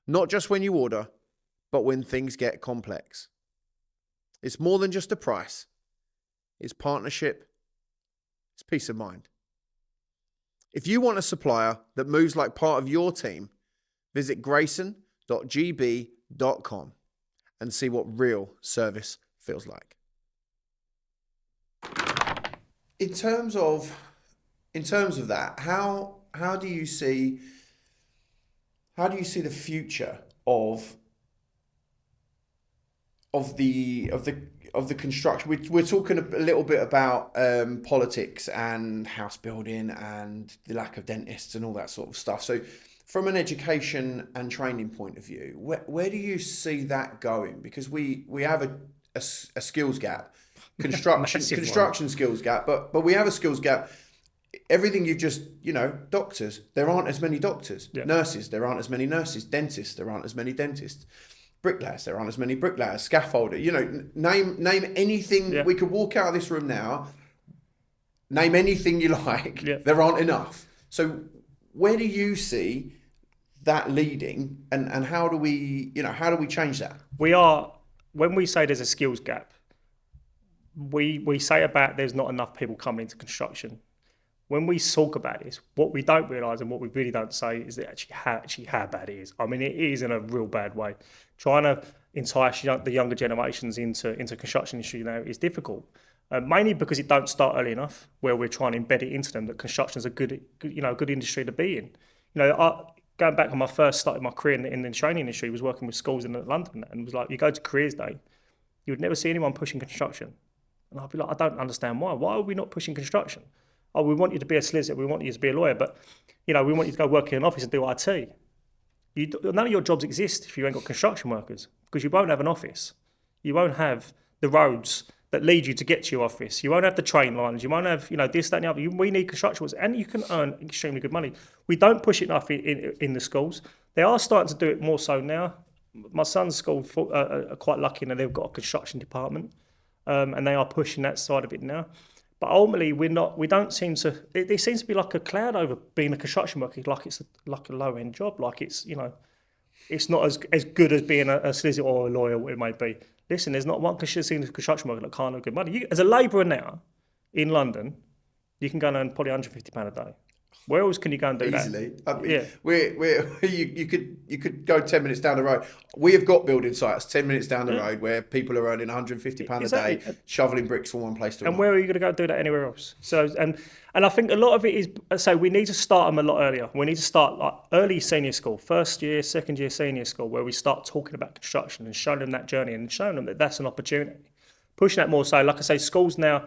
Not just when you order, but when things get complex. It's more than just a price. It's partnership. It's peace of mind. If you want a supplier that moves like part of your team, visit grayson.gb.com and see what real service feels like. In terms of that, how do you see the future of the construction? We're talking a little bit about politics and house building and the lack of dentists and all that sort of stuff. So from an education and training point of view, where do you see that going? Because we have a skills gap, construction skills gap, but we have a skills gap. Everything you've just, doctors, there aren't as many doctors. Yeah. Nurses, there aren't as many nurses. Dentists, there aren't as many dentists. Bricklayers, there aren't as many bricklayers. Scaffolder, name anything. Yeah. We could walk out of this room now, name anything you like. Yeah. There aren't enough. So where do you see that leading, and how do we change that? When we say there's a skills gap, we say about there's not enough people coming into construction. When we talk about this, what we don't realise and what we really don't say is that actually how bad it is. I mean, it is in a real bad way. Trying to entice the younger generations into construction industry now is difficult, mainly because it don't start early enough. Where we're trying to embed it into them that construction is a good industry to be in. Going going back when I first started my career in the training industry, was working with schools in London, and it was like, you go to careers day, you would never see anyone pushing construction. And I'd be like, I don't understand why. Why are we not pushing construction? Oh, we want you to be a solicitor, we want you to be a lawyer, but we want you to go work in an office and do IT. None of your jobs exist if you ain't got construction workers, because you won't have an office. You won't have the roads that lead you to get to your office. You won't have the train lines. You won't have, this, that, and the other. We need construction workers, and you can earn extremely good money. We don't push it enough in the schools. They are starting to do it more so now. My son's school are quite lucky that they've got a construction department, and they are pushing that side of it now. But ultimately, we don't seem to. There seems to be like a cloud over being a construction worker, like it's like a low end job, like it's it's not as good as being a solicitor or a lawyer, what it may be. Listen, there's not one construction worker that can't earn good money. As a labourer now in London, you can go and earn probably £150 a day. Where else can you go and do easily? that? I mean, you could go 10 minutes down the road. We have got building sites 10 minutes down the road where people are earning £150 a day, shoveling bricks from one place to another. And where are you going to go do that anywhere else? So and I think a lot of it is, so we need to start them a lot earlier. We need to start like early senior school, first year, second year senior school, where we start talking about construction and showing them that journey and showing them that that's an opportunity. Pushing that more so, like I say, schools now.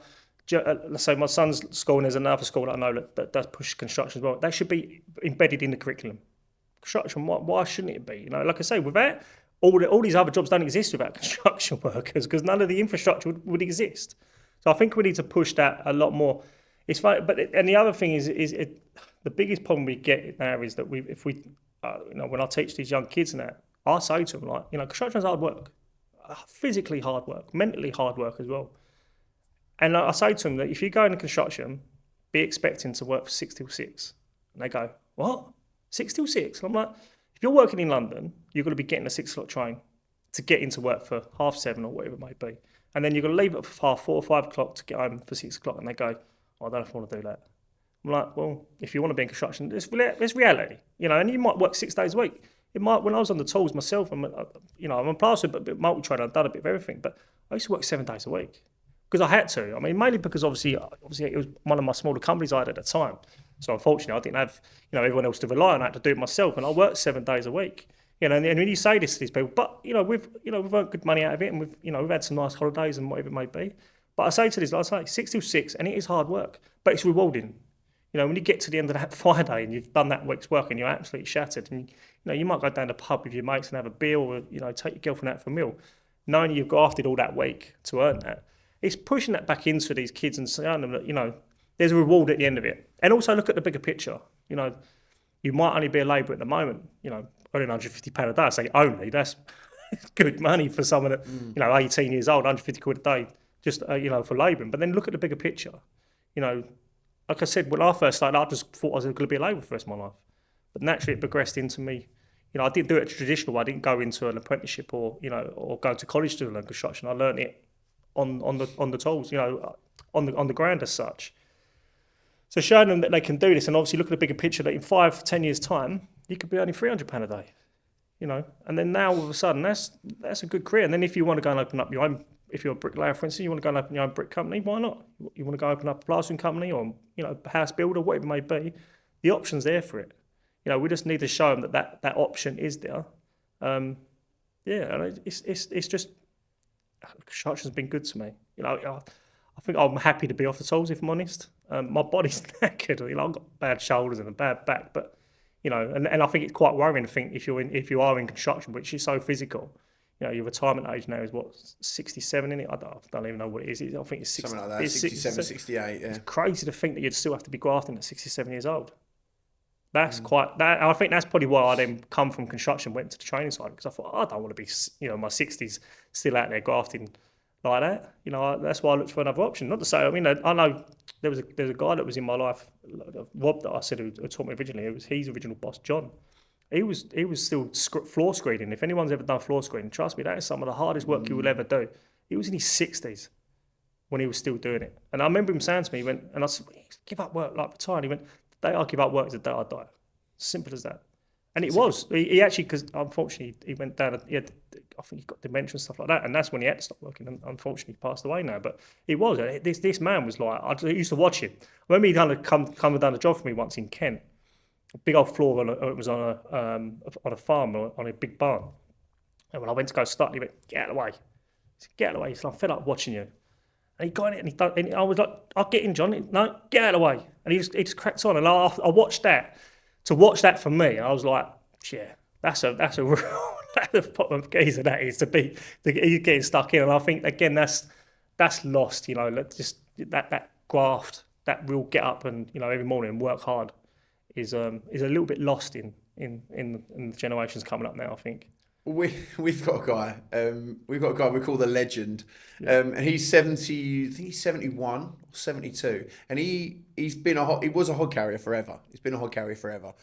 Let's say my son's school, and there's another school that I know that does push construction as well. That should be embedded in the curriculum. Construction, why shouldn't it be? Like I say, without all these other jobs don't exist without construction workers, because none of the infrastructure would exist. So I think we need to push that a lot more. It's funny, and the other thing is the biggest problem we get now is that when I teach these young kids now, I say to them construction is hard work, physically hard work, mentally hard work as well. And I say to them that if you go into construction, be expecting to work for 6 till 6. And they go, what? 6 till 6? And I'm like, if you're working in London, you're going to be getting a 6 o'clock train to get into work for 7:30 or whatever it may be. And then you're going to leave at 4 or 5 o'clock to get home for 6 o'clock. And they go, I don't know if I want to do that. I'm like, well, if you want to be in construction, it's reality. And you might work 6 days a week. It might. When I was on the tools myself, I'm a plasterer, but a bit multi-trader, I've done a bit of everything. But I used to work 7 days a week. Because I had to. I mean, mainly because obviously it was one of my smaller companies I had at the time. So unfortunately, I didn't have everyone else to rely on. I had to do it myself, and I worked 7 days a week. And when you say this to these people, but we've earned good money out of it, and we've had some nice holidays and whatever it may be. But I say to this, 6 till 6, and it is hard work, but it's rewarding. When you get to the end of that Friday and you've done that week's work and you're absolutely shattered, and you might go down to the pub with your mates and have a beer, or take your girlfriend out for a meal, knowing you've grafted all that week to earn that. It's pushing that back into these kids and saying them that, there's a reward at the end of it. And also look at the bigger picture. You might only be a labourer at the moment, earning £150 a day. I say only, that's good money for someone that, 18 years old, 150 quid a day, just, for labouring. But then look at the bigger picture. Like I said, when I first started, I just thought I was going to be a labourer for the rest of my life. But naturally it progressed into me. I didn't do it traditional way. I didn't go into an apprenticeship or go to college to learn construction. I learned it on the tools, on the ground as such. So showing them that they can do this, and obviously look at the bigger picture that in 5-10 years' time, you could be earning £300 a day, And then now all of a sudden, that's a good career. And then if you want to go and open up your own, if you're a bricklayer, for instance, you want to go and open your own brick company, why not? You want to go open up a plastering company or a house builder, whatever it may be, the option's there for it. We just need to show them that option is there. And it's just. Construction's been good to me. I think I'm happy to be off the tools, if I'm honest. My body's knackered. I've got bad shoulders and a bad back, but and I think it's quite worrying to think if you are in construction, which is so physical. Your retirement age now is what, 67, isn't it? I don't even know what it is. I think it's 60, something like that. 67, 68. Yeah. It's crazy to think that you'd still have to be grafting at 67 years old. That's quite that. I think that's probably why I then come from construction, went to the training side, because I thought I don't want to be, in my 60s, still out there grafting like that. That's why I looked for another option. Not to say, I know there's a guy that was in my life, Rob, that I said who taught me originally. It was his original boss, John. He was still floor screening. If anyone's ever done floor screening, trust me, that is some of the hardest work you will ever do. He was in his 60s when he was still doing it. And I remember him saying to me, and I said, give up work, like retire. And he went, the day I give up work is the day I die. Simple as that. And it was. He actually, because unfortunately he went down, I think he got dementia and stuff like that, and that's when he had to stop working, and unfortunately he passed away now. But it was. This man was like, I used to watch him. I remember he come and done a job for me once in Kent, big old floor it was on a farm on a big barn. And when I went to go start, he went, "Get out of the way." He said, "Get out of the way." He said, "I'm fed up watching you." And he got in it, and I was like, "I'll get in, John." "No, get out of the way." And he just cracked on. And I watched that. To watch that for me, I was like, "Yeah, that's a real that's a problem geezer that is he's getting stuck in." And I think again that's lost. Just that graft, that real get up and every morning and work hard is a little bit lost in the generations coming up now, I think. We've got a guy. We've got a guy we call the legend. And he's 70. I think he's 71 or 72. And he was a hod carrier forever. He's been a hod carrier forever.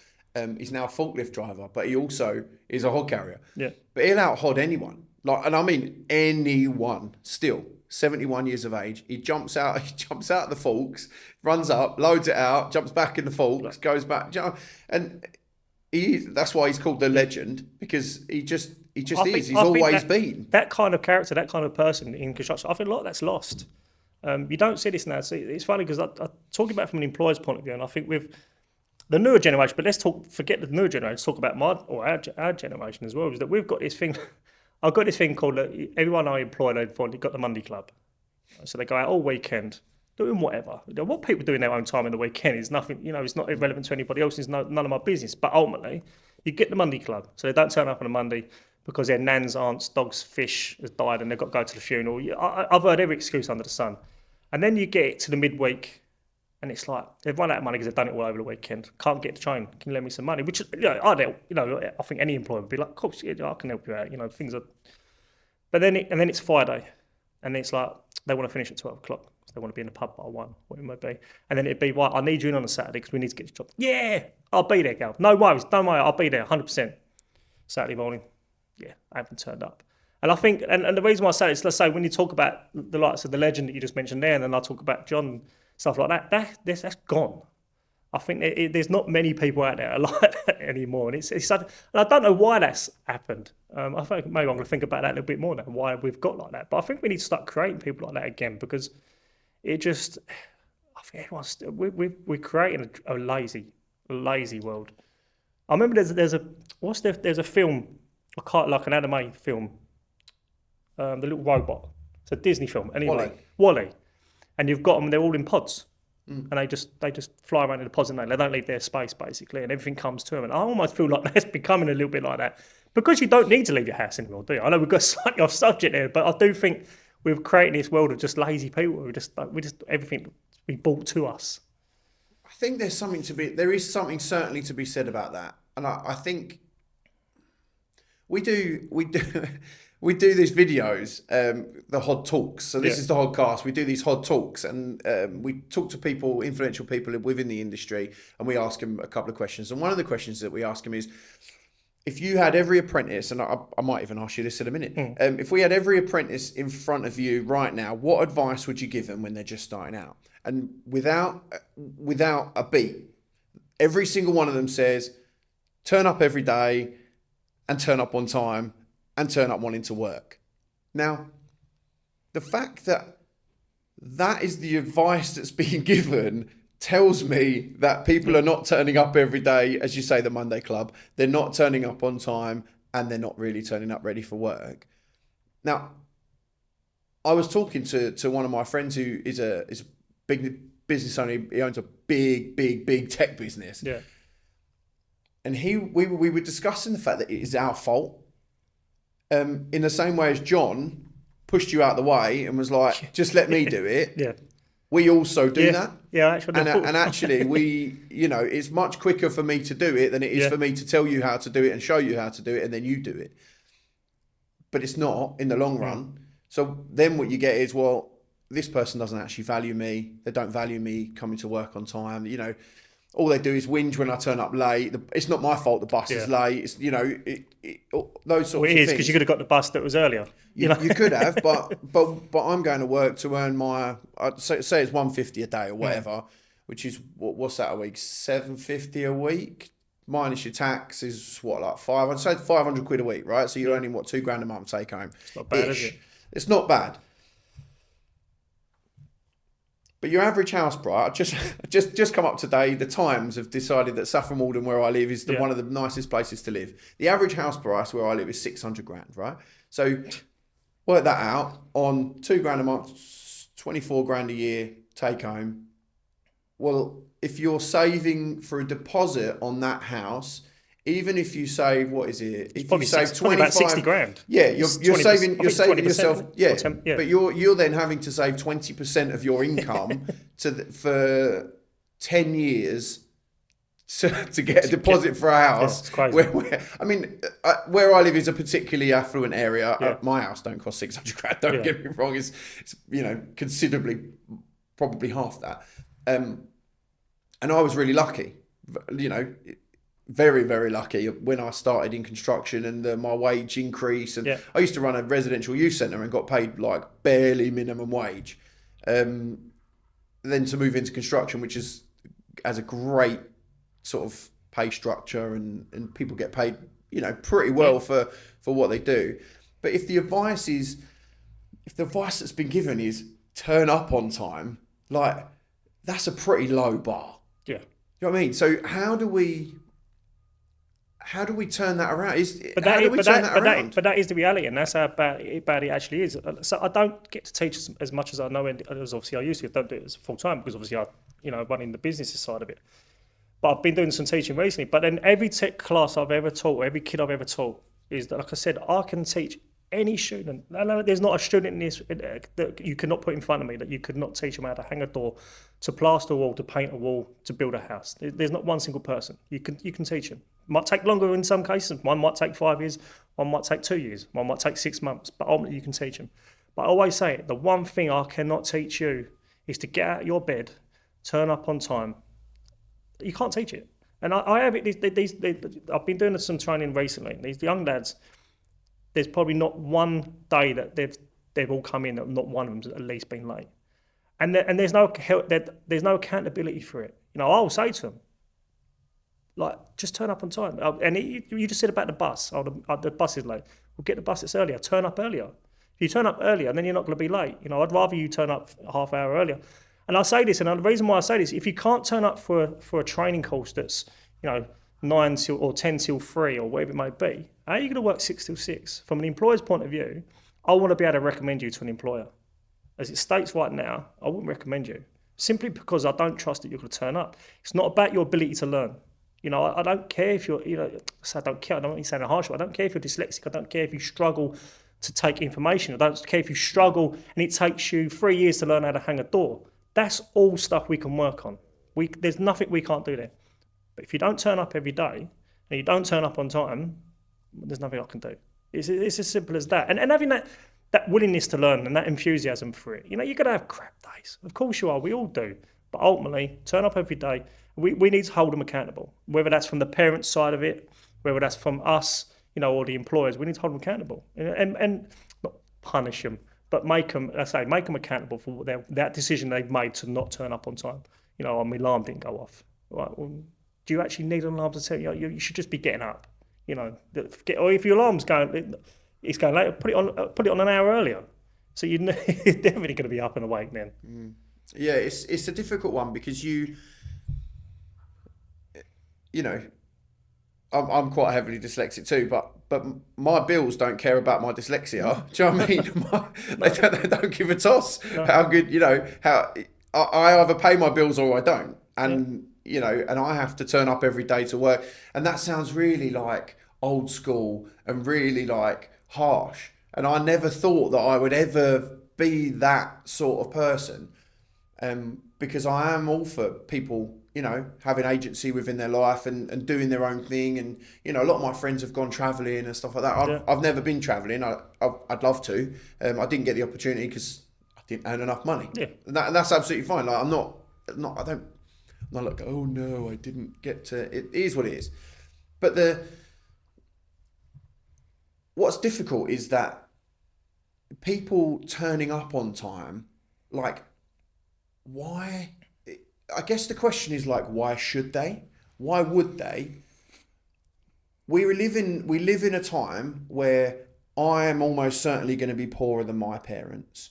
He's now a forklift driver, but he also is a hod carrier. Yeah. But he'll out hod anyone. And I mean anyone. Still 71 years of age. He jumps out. He jumps out of the forks, runs up, loads it out, jumps back in the forks, goes back. And that's why he's called the legend, because he just is. He's always been that kind of character, that kind of person in construction. I think a lot of that's lost. You don't see this now. It's funny because I talking about it from an employer's point of view, and I think with the newer generation, but forget the newer generation. Let's talk about our generation as well. Is that we've got this thing. I've got this thing called everyone I employ. They've got the Monday Club, so they go out all weekend doing whatever. What people do in their own time in the weekend is nothing. It's not irrelevant to anybody else. It's none of my business. But ultimately, you get the Monday Club, so they don't turn up on a Monday because their nans, aunts, dogs, fish has died and they've got to go to the funeral. I've heard every excuse under the sun. And then you get to the midweek and it's like, they've run out of money because they've done it all over the weekend. Can't get the train. Can you lend me some money? Which, I think any employer would be like, of course, yeah, I can help you out. Things are... But then it's Friday and it's like, they want to finish at 12 o'clock. They want to be in the pub by 1, whatever it might be. And then it'd be, right, I need you in on a Saturday because we need to get the job. Yeah, I'll be there, Gal. No worries, don't worry, I'll be there, 100%. Saturday morning, yeah, I haven't turned up. And I think, and the reason why I say it is, let's say when you talk about the likes of the legend that you just mentioned there, and then I talk about John, stuff like that's gone. I think there's not many people out there like that anymore. And it's and I don't know why that's happened. I think maybe I'm going to think about that a little bit more now, why we've got like that. But I think we need to start creating people like that again, because it just, I think we're creating a lazy world. I remember there's a film, like an anime film, the little robot. It's a Disney film. Anyway, Wall-E. And you've got them, they're all in pods. And they just fly around in the pods and they don't leave their space basically, and everything comes to them. And I almost feel like that's becoming a little bit like that, because you don't need to leave your house anymore, do you? I know we've got slightly off subject there, but I do think we're creating this world of just lazy people. We just everything be brought to us. I think there is something certainly to be said about that, and I think we do these videos, the Hod Talks. So this is the Hodcast. We do these Hod Talks, and we talk to people, influential people within the industry, and we ask them a couple of questions. And one of the questions that we ask them is, if you had every apprentice, and I might even ask you this in a minute, if we had every apprentice in front of you right now, what advice would you give them when they're just starting out? And without a beat, every single one of them says, turn up every day and turn up on time and turn up wanting to work. Now, the fact that that is the advice that's being given tells me that people are not turning up every day, as you say, the Monday Club. They're not turning up on time, and they're not really turning up ready for work. Now, I was talking to one of my friends who is a big business owner. He owns a big tech business. Yeah. And we were discussing the fact that it is our fault. In the same way as John pushed you out of the way and was like, just let me do it. Yeah. We also do that. Yeah, actually. And actually, it's much quicker for me to do it than it is for me to tell you how to do it and show you how to do it, and then you do it. But it's not in the long run. So then what you get is, well, this person doesn't actually value me. They don't value me coming to work on time. All they do is whinge when I turn up late. It's not my fault the bus is late. It's, those sorts of things. It is, because you could have got the bus that was earlier. You could have, but I'm going to work to earn my, I'd say it's $150 a day or whatever, which is, what's that a week? $750 a week? Minus your tax is what, like 500 quid a week, right? So you're earning, $2,000 a month take home. It's not bad, is it? It's not bad. But your average house price, just come up today, the Times have decided that Saffron Walden, where I live, is one of the nicest places to live. The average house price where I live is 600 grand, right? So work that out on 2 grand a month, 24 grand a year take home. Well, if you're saving for a deposit on that house, even if you save, what is it? If probably you save 25, about 60 grand. Yeah, you're saving yourself. Yeah, yeah. but you're then having to save 20% of your income for 10 years to get a deposit for a house. It's crazy. Where I live is a particularly affluent area. Yeah. My house don't cost 600 grand. Don't get me wrong. It's considerably, probably half that. And I was really lucky. Very, very lucky when I started in construction and my wage increased. And I used to run a residential youth centre and got paid like barely minimum wage. Then to move into construction, which has a great sort of pay structure and people get paid, pretty well for what they do. But if the advice that's been given is turn up on time, like that's a pretty low bar. Yeah. You know what I mean? So how do we turn that around? But that is the reality, and that's how bad it actually is. So I don't get to teach as much as I know, as obviously I used to. I don't do it as full time because obviously I, running the business side of it. But I've been doing some teaching recently. But then every tech class I've ever taught, or every kid I've ever taught, is that, like I said, I can teach any student. No, there's not a student in this that you cannot put in front of me that you could not teach them how to hang a door, to plaster a wall, to paint a wall, to build a house. There's not one single person. You can teach them. Might take longer in some cases. One might take 5 years. One might take 2 years. One might take 6 months. But ultimately, you can teach them. But I always say, the one thing I cannot teach you is to get out of your bed, turn up on time. You can't teach it. And I have it. I've been doing some training recently. These young lads, there's probably not one day that they've all come in that not one of them's at least been late. And there's no accountability for it. I'll say to them, like, just turn up on time. And you just said about the bus. The bus is late. Well, get the bus that's earlier. Turn up earlier. If you turn up earlier, then you're not going to be late. I'd rather you turn up a half hour earlier. And I say this, and the reason why I say this, if you can't turn up for a training course that's 9 till or 10 till 3 or whatever it may be, how are you going to work 6 till 6? From an employer's point of view, I want to be able to recommend you to an employer. As it states right now, I wouldn't recommend you simply because I don't trust that you're going to turn up. It's not about your ability to learn. I don't care if you're, I don't care. I don't want you saying a harsh word. I don't care if you're dyslexic. I don't care if you struggle to take information. I don't care if you struggle and it takes you 3 years to learn how to hang a door. That's all stuff we can work on. There's nothing we can't do there. But if you don't turn up every day and you don't turn up on time, there's nothing I can do. It's as simple as that. And having that willingness to learn and that enthusiasm for it. You're going to have crap days. Of course you are. We all do. But ultimately, turn up every day. We need to hold them accountable, whether that's from the parents' side of it, whether that's from us, or the employers. We need to hold them accountable and not punish them, but make them accountable for that decision they've made to not turn up on time. My alarm didn't go off. Right? Well, do you actually need an alarm to tell you? You should just be getting up. Or if your alarm's going, it's going later. Put it on an hour earlier. So you're definitely going to be up and awake then. Yeah, it's a difficult one because I'm quite heavily dyslexic too, but my bills don't care about my dyslexia. Do you know what I mean? They don't give a toss. No. How good, how I either pay my bills or I don't, and and I have to turn up every day to work, and that sounds really like old school and really like harsh. And I never thought that I would ever be that sort of person, because I am all for people, having agency within their life and doing their own thing. And, a lot of my friends have gone travelling and stuff like that. I've never been travelling. I'd love to. I didn't get the opportunity because I didn't earn enough money. Yeah. And that's absolutely fine. Like, I'm not like, oh no, I didn't get to, it is what it is. But what's difficult is that people turning up on time, like, why? I guess the question is like, why should they? Why would they? We live in a time where I am almost certainly going to be poorer than my parents.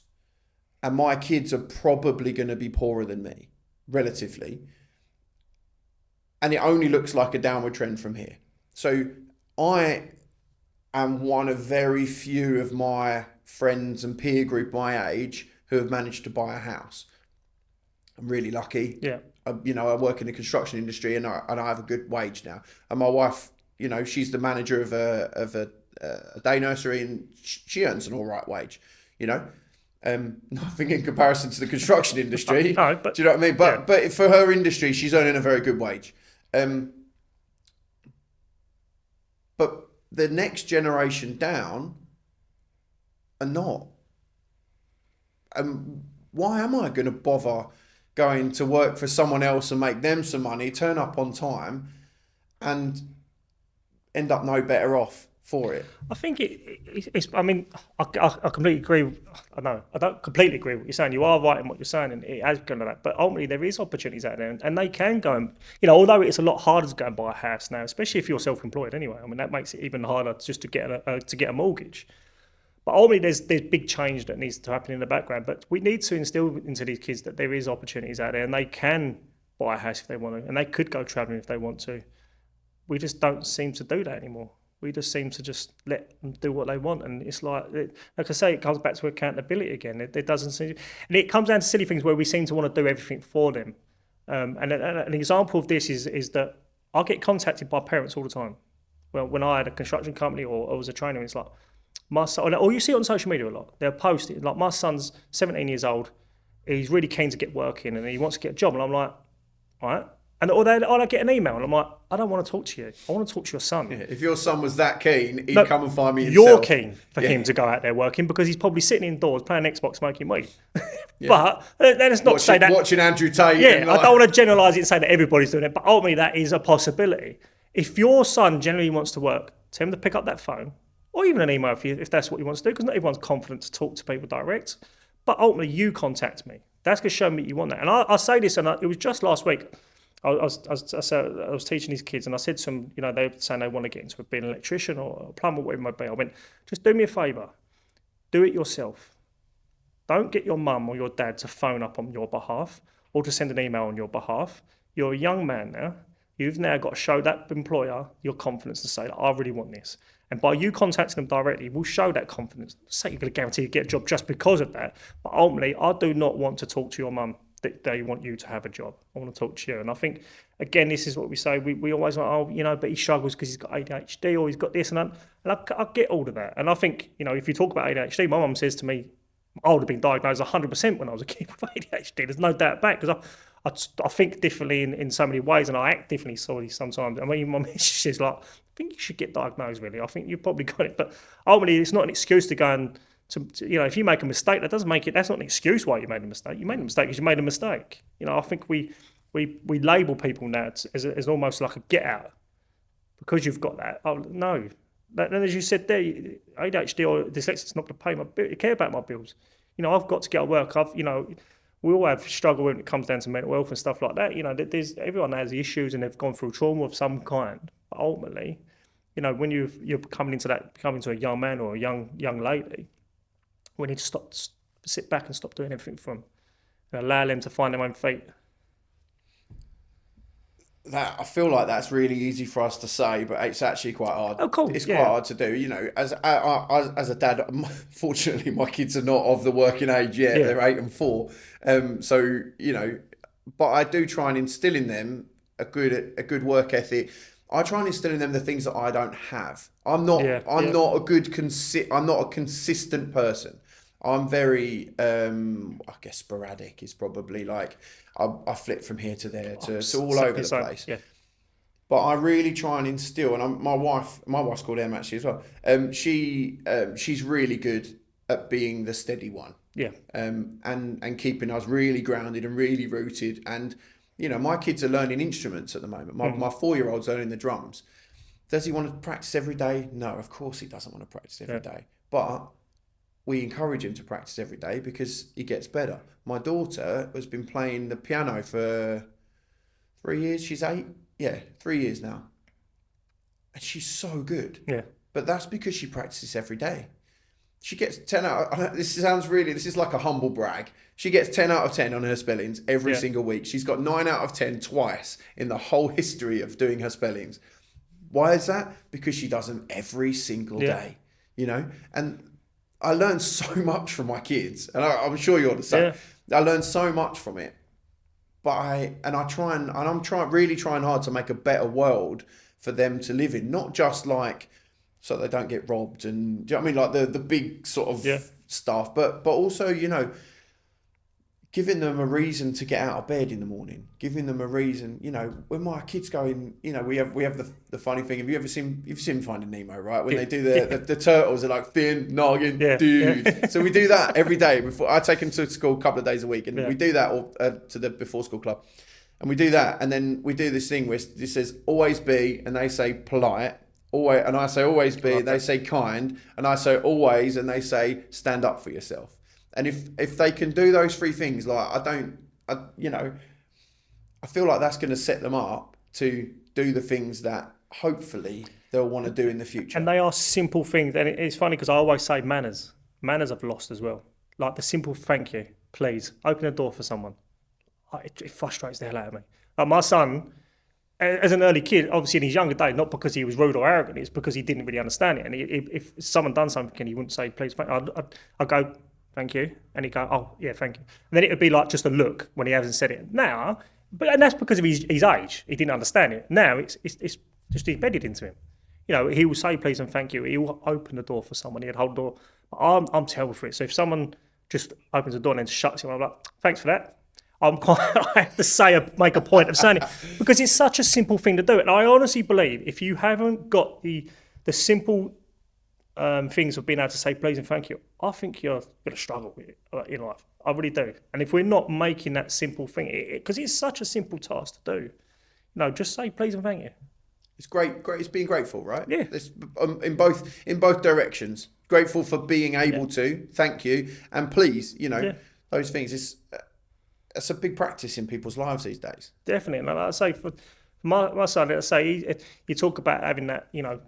and my kids are probably going to be poorer than me, relatively. And it only looks like a downward trend from here. So I am one of very few of my friends and peer group my age who have managed to buy a house. I'm really lucky. Yeah. I work in the construction industry and I have a good wage now. And my wife, she's the manager of a day nursery and she earns an all right wage, Nothing in comparison to the construction industry. No, but do you know what I mean? But for her industry, she's earning a very good wage. But the next generation down are not. Why am I going to bother going to work for someone else and make them some money, turn up on time, and end up no better off for it? I think it's. I mean, I completely agree. I don't completely agree with what you're saying. You are right in what you're saying, and it has gone to that. But ultimately, there is opportunities out there, and they can go and, although it's a lot harder to go and buy a house now, especially if you're self-employed. Anyway, I mean that makes it even harder just to get a mortgage. But ultimately, there's big change that needs to happen in the background. But we need to instill into these kids that there is opportunities out there, and they can buy a house if they want to, and they could go travelling if they want to. We just don't seem to do that anymore. We just seem to just let them do what they want, and it's like I say, it comes back to accountability again. It doesn't seem, and it comes down to silly things where we seem to want to do everything for them. And an example of this is that I get contacted by parents all the time. Well, when I had a construction company or I was a trainer, it's like my son, or you see it on social media a lot. They'll post it like, my son's 17 years old, he's really keen to get working and he wants to get a job, and I'm like, all right. Or I get an email and I'm like, I don't want to talk to you. I want to talk to your son. Yeah, if your son was that keen, he'd come and find me himself. You're keen for him to go out there working because he's probably sitting indoors playing Xbox, smoking weed. But let's not say that. Watching Andrew Tate. Yeah, I don't want to generalise it and say that everybody's doing it, but ultimately that is a possibility. If your son genuinely wants to work, tell him to pick up that phone or even an email if that's what he wants to do, because not everyone's confident to talk to people direct. But ultimately, you contact me. That's going to show me you want that. And I say this, and it was just last week. I was teaching these kids, and I said to them, they were saying they want to get into being an electrician or a plumber, whatever it might be. I went, just do me a favour, do it yourself. Don't get your mum or your dad to phone up on your behalf or to send an email on your behalf. You're a young man now. You've now got to show that employer your confidence to say, I really want this. And by you contacting them directly, we'll show that confidence. Say you're going to guarantee you get a job just because of that. But ultimately, I do not want to talk to your mum that they want you to have a job. I want to talk to you. And I think, again, this is what we say. We always like, but he struggles because he's got ADHD or he's got this and that. And I get all of that. And I think, if you talk about ADHD, my mum says to me, I would have been diagnosed 100% when I was a kid with ADHD. There's no doubt about it, because I think differently in so many ways, and I act differently sometimes. I mean, my mum, she's like, I think you should get diagnosed, really. I think you've probably got it. But ultimately, it's not an excuse to go and, if you make a mistake, that's not an excuse why you made a mistake. You made a mistake because you made a mistake. I think we label people now as almost like a get out because you've got that. Oh, no. And as you said there, ADHD or dyslexic is not going to pay my bill. You care about my bills. I've got to get to work. We all have struggle when it comes down to mental health and stuff like that. Everyone has issues and they've gone through trauma of some kind. But ultimately, when you're becoming into a young man or a young lady, we need to sit back and stop doing everything for them and allow them to find their own feet. That I feel like that's really easy for us to say, but it's actually quite hard. Oh, cool. It's quite hard to do. As a dad, fortunately, my kids are not of the working age yet. Yeah. They're 8 and 4. But I do try and instill in them a good work ethic. I try and instill in them the things that I don't have. I'm not a consistent person. I'm very, I guess sporadic is probably like, I flip from here to there to all over the place. Yeah. But I really try and instill, and my wife's called Em actually as well. She's really good at being the steady one. Yeah. And keeping us really grounded and really rooted. And, my kids are learning instruments at the moment. My 4-year-old's learning the drums. Does he want to practice every day? No, of course he doesn't want to practice every day. But we encourage him to practice every day because he gets better. My daughter has been playing the piano for 3 years. She's 8. Yeah, 3 years now. And she's so good. Yeah. But that's because she practices every day. She gets 10 out of, this is like a humble brag. She gets 10 out of 10 on her spellings every single week. She's got 9 out of 10 twice in the whole history of doing her spellings. Why is that? Because she does them every single day, you know? And I learned so much from my kids, and I'm sure you're the same. I learned so much from it. But I'm really trying hard to make a better world for them to live in, not just like so they don't get robbed and, do you know what I mean, like the big sort of stuff, but also, you know, giving them a reason to get out of bed in the morning, giving them a reason, you know, when my kids go in, you know, we have the funny thing. Have you ever seen, you've seen Finding Nemo, right? When they do the turtles, they're like, Finn, noggin, dude. So we do that every day. Before I take them to school a couple of days a week, and we do that to the before school club. And we do that, and then we do this thing where it says always be, and they say polite, always, and I say always be, they say kind, and I say always, and they say stand up for yourself. And if they can do those three things, like you know, I feel like that's going to set them up to do the things that hopefully they'll want to do in the future. And they are simple things, and it's funny because I always say manners. Manners I've lost as well. Like the simple thank you, please, open a door for someone. It frustrates the hell out of me. Like my son, as an early kid, obviously in his younger days, not because he was rude or arrogant, it's because he didn't really understand it. And if someone done something and he wouldn't say please, I'd go, thank you. And he'd go, oh, yeah, thank you. And then it would be like just a look when he hasn't said it. Now, and that's because of his age. He didn't understand it. Now it's just embedded into him. You know, he will say please and thank you. He will open the door for someone. He'd hold the door. I'm terrible for it. So if someone just opens the door and then shuts it, I'm like, thanks for that. I have to make a point of saying it because it's such a simple thing to do. And I honestly believe if you haven't got the simple things of being able to say please and thank you, I think you're going to struggle with it in life. I really do. And if we're not making that simple thing, because it's such a simple task to do, you know, just say please and thank you. It's great. It's being grateful, right? Yeah. It's, in both directions. Grateful for being able to, thank you, and please. You know, those things. It's a big practice in people's lives these days. Definitely. And like I say, for my son, let's say you talk about having that, you know,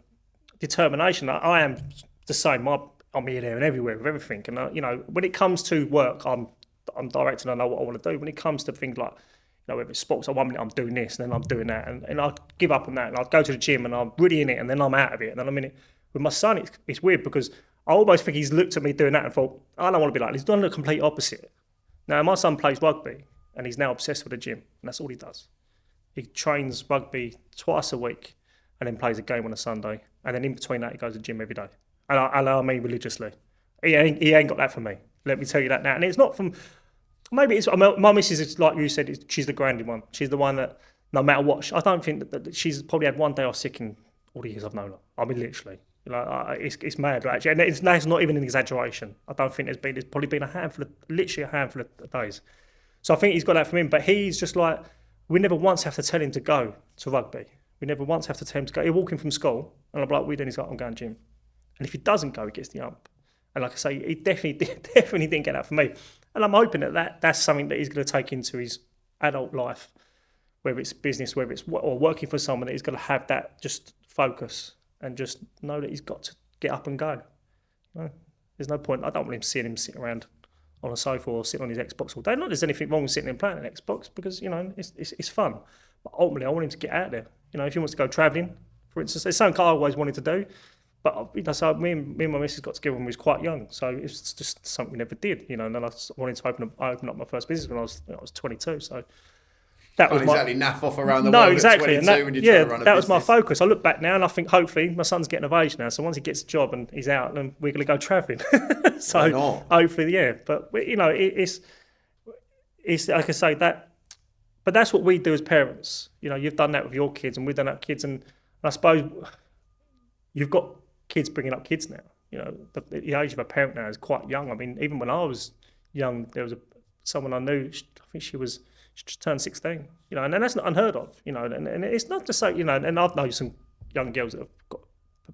determination. I am the same. I'm here, there, and everywhere with everything. And you know, when it comes to work, I'm direct and I know what I want to do. When it comes to things like, you know, whether it's sports, 1 minute I'm doing this, and then I'm doing that, and I give up on that, and I go to the gym and I'm really in it, and then I'm out of it, and then I'm in it. With my son, it's weird because I almost think he's looked at me doing that and thought, I don't want to be like this. He's done the complete opposite. Now, my son plays rugby and he's now obsessed with the gym, and that's all he does. He trains rugby twice a week and then plays a game on a Sunday, and then in between that, he goes to the gym every day. And I mean religiously. He ain't got that from me. Let me tell you that now. And it's not from, maybe it's, my missus is like you said, she's the grounded one. She's the one that, no matter what, I don't think that she's probably had one day off sick in all the years I've known her. I mean, literally. Like, it's mad, actually. And that's not even an exaggeration. I don't think there's probably been a handful of days. So I think he's got that from him. But he's just like, we never once have to tell him to go to rugby. We never once have to tell him to go. He'll walk in from school, and I'm like, what are you doing? He's like, I'm going to gym. And if he doesn't go, he gets the ump. And like I say, he definitely didn't get that from me. And I'm hoping that's something that he's going to take into his adult life, whether it's business, whether it's or working for someone, that he's going to have that just focus and just know that he's got to get up and go. No, there's no point. I don't want him sitting around on a sofa or sitting on his Xbox all day. Not that there's anything wrong with sitting and playing an Xbox, because, you know, it's fun. But ultimately, I want him to get out there. You know, if he wants to go travelling, for instance, it's something I always wanted to do. But, you know, so me and my missus got together when we was quite young. So it's just something we never did, you know. And then I wanted to open up my first business when I was 22. So that was exactly naff off around the world at 22 when you're trying to run a that business. was my focus. I look back now and I think hopefully my son's getting of age now. So once he gets a job and he's out, then we're going to go travelling. So hopefully, yeah. But, you know, it's like I say, that. But that's what we do as parents. You know, you've done that with your kids and we've done that with kids. And I suppose you've got kids bringing up kids now. You know, the age of a parent now is quite young. I mean, even when I was young, there was someone I knew, I think she just turned 16, you know, and that's not unheard of, you know, and it's not to say, you know, and I've known some young girls that have got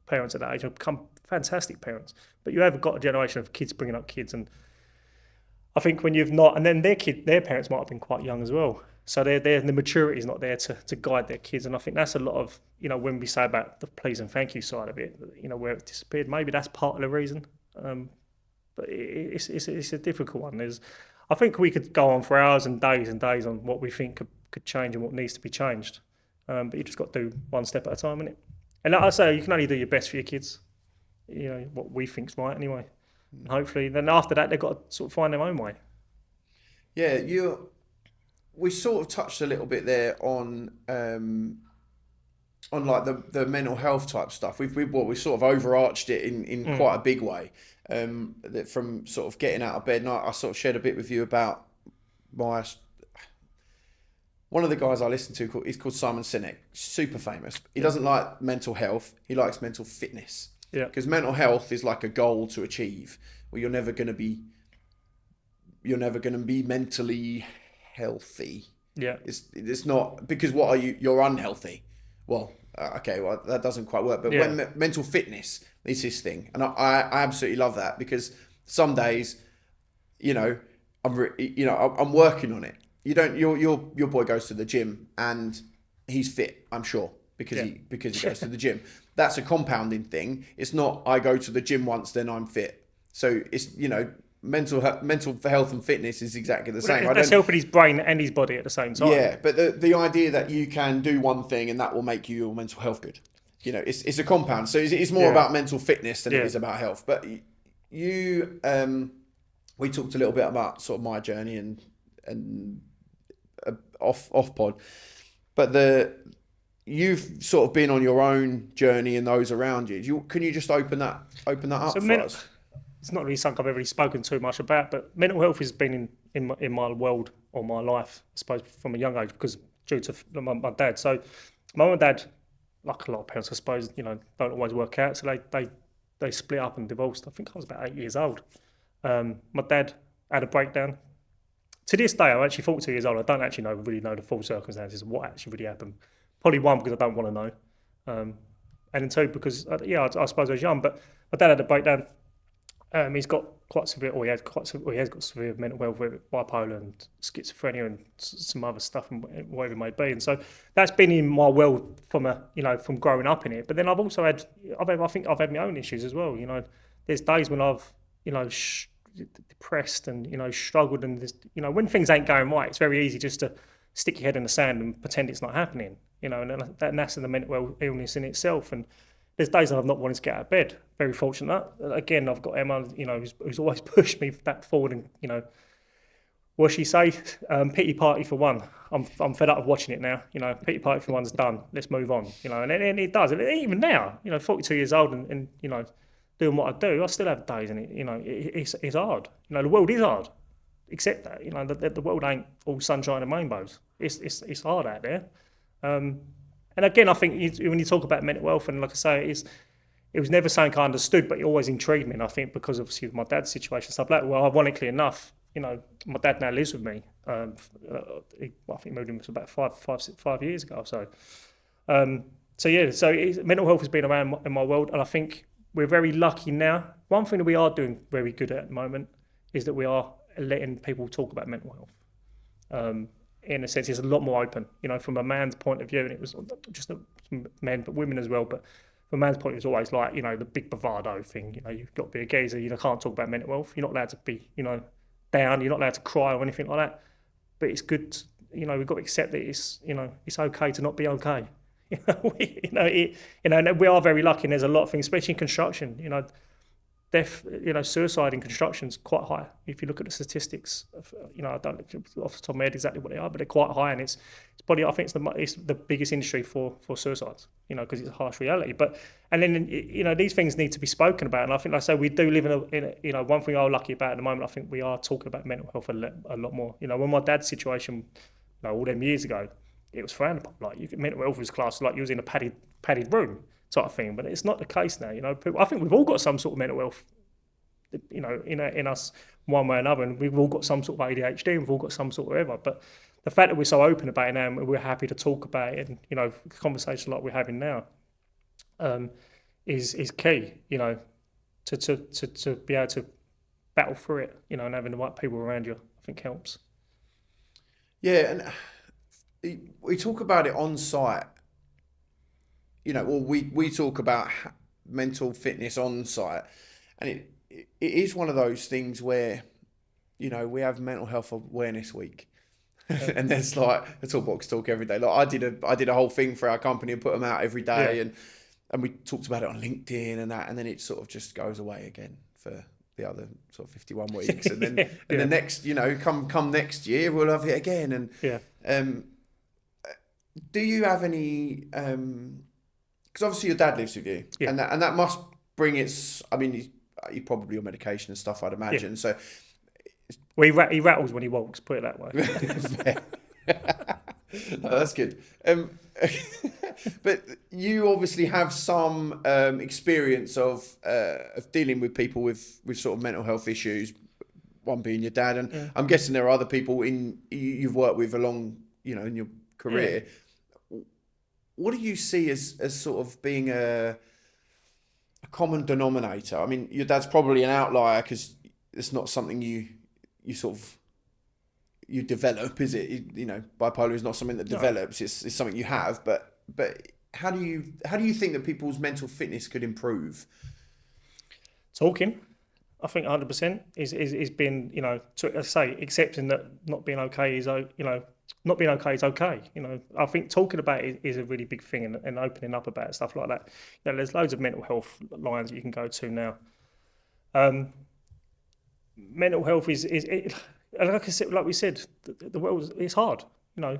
parents at that age and have become fantastic parents, but you have got a generation of kids bringing up kids, and I think when you've not, and then their parents might have been quite young as well, so the maturity is not there to guide their kids, and I think that's a lot of, you know, when we say about the please and thank you side of it, you know, where it disappeared, maybe that's part of the reason, but it's a difficult one. I think we could go on for hours and days on what we think could change and what needs to be changed. But you just got to do one step at a time, innit? And like I say, you can only do your best for your kids. You know what we think's right, anyway. And hopefully, then after that, they've got to sort of find their own way. Yeah, we sort of touched a little bit there on like the mental health type stuff. We sort of overarched it in quite a big way. That from sort of getting out of bed, and I sort of shared a bit with you about one of the guys I listen to. He's called Simon Sinek, super famous. He doesn't like mental health. He likes mental fitness. Yeah. Because mental health is like a goal to achieve, where you're never going to be mentally healthy. Yeah. It's not, because what are you? You're unhealthy. Well, okay, well that doesn't quite work. But when mental fitness is his thing, and I absolutely love that, because some days, I'm working on it. Your boy goes to the gym and he's fit, I'm sure, because he goes to the gym. That's a compounding thing. It's not I go to the gym once, then I'm fit. So it's mental health and fitness is exactly the same. That's helping his brain and his body at the same time. Yeah, but the idea that you can do one thing and that will make your mental health good, it's a compound. So it's more about mental fitness than it is about health. But we talked a little bit about sort of my journey and off pod, but you've sort of been on your own journey and those around you. Can you just open that up for us? It's not really something I've ever really spoken too much about, but mental health has been in my world or my life, I suppose, from a young age, because due to my dad. So my mum and dad, like a lot of parents, I suppose, don't always work out. So they split up and divorced. I think I was about 8 years old. My dad had a breakdown. To this day, I'm actually 42 years old. I don't actually really know the full circumstances of what actually really happened. Probably one, because I don't want to know. And then two, because, I suppose I was young, but my dad had a breakdown. He's got quite severe, or he has got severe mental health, with bipolar and schizophrenia and some other stuff, and whatever it may be. And so that's been in my world from growing up in it. But then I've also had my own issues as well. There's days when I've depressed and struggled, and when things ain't going right, it's very easy just to stick your head in the sand and pretend it's not happening. And that's the mental illness in itself. And there's days that I've not wanted to get out of bed. Very fortunate. Again, I've got Emma, who's always pushed me that forward. And what she say? Pity party for one. I'm fed up of watching it now. Pity party for one's done. Let's move on. And it does. And even now, 42 years old and doing what I do, I still have days, and it's hard. The world is hard. Accept that. The world ain't all sunshine and rainbows. It's hard out there. And again, I think when you talk about mental health, and like I say, it was never something I understood, but it always intrigued me. And I think because obviously with my dad's situation, stuff like that, well, ironically enough, my dad now lives with me. I think he moved in about 5 years ago or so. So mental health has been around in my world, and I think we're very lucky now. One thing that we are doing very good at the moment is that we are letting people talk about mental health. In a sense, it's a lot more open, from a man's point of view, and it was not just men, but women as well. But from a man's point, it was always like, the big bravado thing. You've got to be a geezer. You can't talk about mental health. You're not allowed to be, down. You're not allowed to cry or anything like that. But it's good, we've got to accept that it's okay to not be okay. We are very lucky, and there's a lot of things, especially in construction. Death, suicide in construction is quite high. If you look at the statistics, I don't know off the top of my head exactly what they are, but they're quite high, and it's probably, I think it's the biggest industry for suicides, because it's a harsh reality. And then these things need to be spoken about, and I think, like I say, we do live in a one thing I'm lucky about at the moment. I think we are talking about mental health a lot more. When my dad's situation, all them years ago, it was frowned upon. Like mental health was classed like you was in a padded room type of thing, but it's not the case now. I think we've all got some sort of mental health, in us one way or another, and we've all got some sort of ADHD, and we've all got some sort of whatever. But the fact that we're so open about it now, and we're happy to talk about it, and conversations like we're having now, is key. To be able to battle through it, and having the right people around you, I think helps. Yeah, and we talk about it on site. We talk about mental fitness on site, and it is one of those things where, you know, we have Mental Health Awareness Week. And there's like a toolbox talk every day. Like I did a whole thing for our company and put them out every day, and we talked about it on LinkedIn and that, and then it sort of just goes away again for the other sort of 51 weeks, and then and the next, you know, come next year we'll have it again. And do you have any? Because obviously your dad lives with you, and that must bring its. I mean, he's probably on medication and stuff, I'd imagine. So. Well, he rattles when he walks, put it that way. No, that's good. But you obviously have some experience of dealing with people with sort of mental health issues, one being your dad. And I'm guessing there are other people you've worked with along, you know, in your career. Yeah. What do you see as sort of being a common denominator? I mean, your dad's probably an outlier because it's not something you sort of you develop, is it? You know, bipolar is not something that develops. It's something you have. But how do you think that people's mental fitness could improve? Talking, I think 100% is being, you know, to say accepting that not being okay is, you know, not being okay is okay. You know, I think talking about it is a really big thing, and opening up about stuff like that. You know, there's loads of mental health lines that you can go to now. Mental health is like I said, like we said, the world is hard. You know,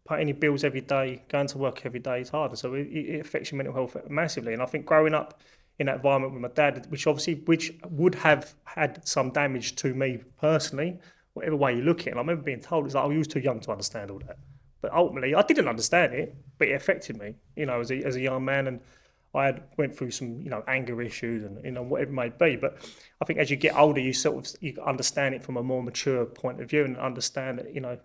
paying any bills every day, going to work every day is hard. So it affects your mental health massively. And I think growing up in that environment with my dad, which would have had some damage to me personally, whatever way you look at it. And I remember being told, it's like, you was too young to understand all that. But ultimately, I didn't understand it, but it affected me, you know, as a young man. And I went through some, you know, anger issues and, you know, whatever it may be. But I think as you get older, you understand it from a more mature point of view and understand that, you know,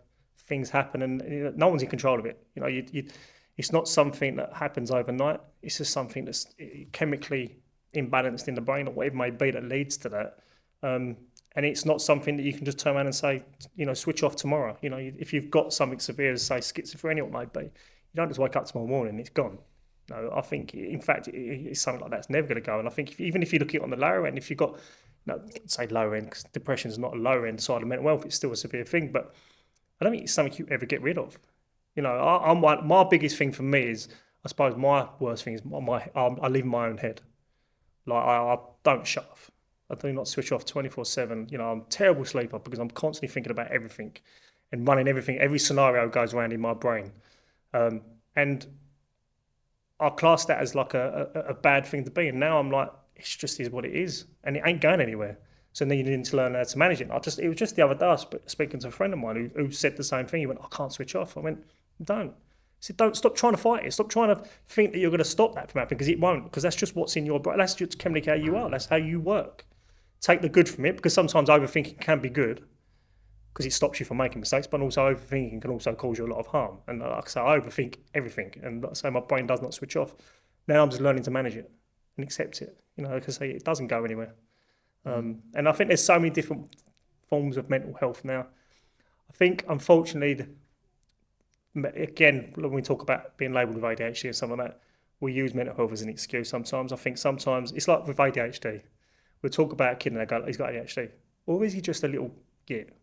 things happen and, you know, no one's in control of it. You know, it's not something that happens overnight. It's just something that's chemically imbalanced in the brain or whatever it may be that leads to that. And it's not something that you can just turn around and say, you know, switch off tomorrow. You know, if you've got something severe as, say, schizophrenia, it might be, you don't just wake up tomorrow morning, it's gone. No, I think, in fact, it's something like that's never going to go. And I think even if you look at it on the lower end, if you've got, you know, say lower end, because depression is not a lower end side of mental health, it's still a severe thing. But I don't think it's something you ever get rid of. You know, my biggest thing for me is, I suppose my worst thing is I live in my own head. Like, I don't shut off. I do not switch off 24/7. You know, I'm a terrible sleeper because I'm constantly thinking about everything and running everything. Every scenario goes around in my brain. And I class that as like a bad thing to be. And now I'm like, it's just is what it is. And it ain't going anywhere. So then you need to learn how to manage it. It was just the other day, I was speaking to a friend of mine who said the same thing. He went, I can't switch off. I went, don't. He said, don't, stop trying to fight it. Stop trying to think that you're going to stop that from happening, because it won't. Because that's just what's in your brain. That's just chemically how you are. That's how you work. Take the good from it, because sometimes overthinking can be good, because it stops you from making mistakes, but also overthinking can also cause you a lot of harm. And like I say, I overthink everything, and like I say, my brain does not switch off. Now I'm just learning to manage it and accept it. You know, like I say, it doesn't go anywhere. And I think there's so many different forms of mental health now. I think, unfortunately, again, when we talk about being labelled with ADHD and some of that, we use mental health as an excuse sometimes. I think sometimes, it's like with ADHD. We'll talk about a kid and they go, he's got ADHD. Or is he just a little git?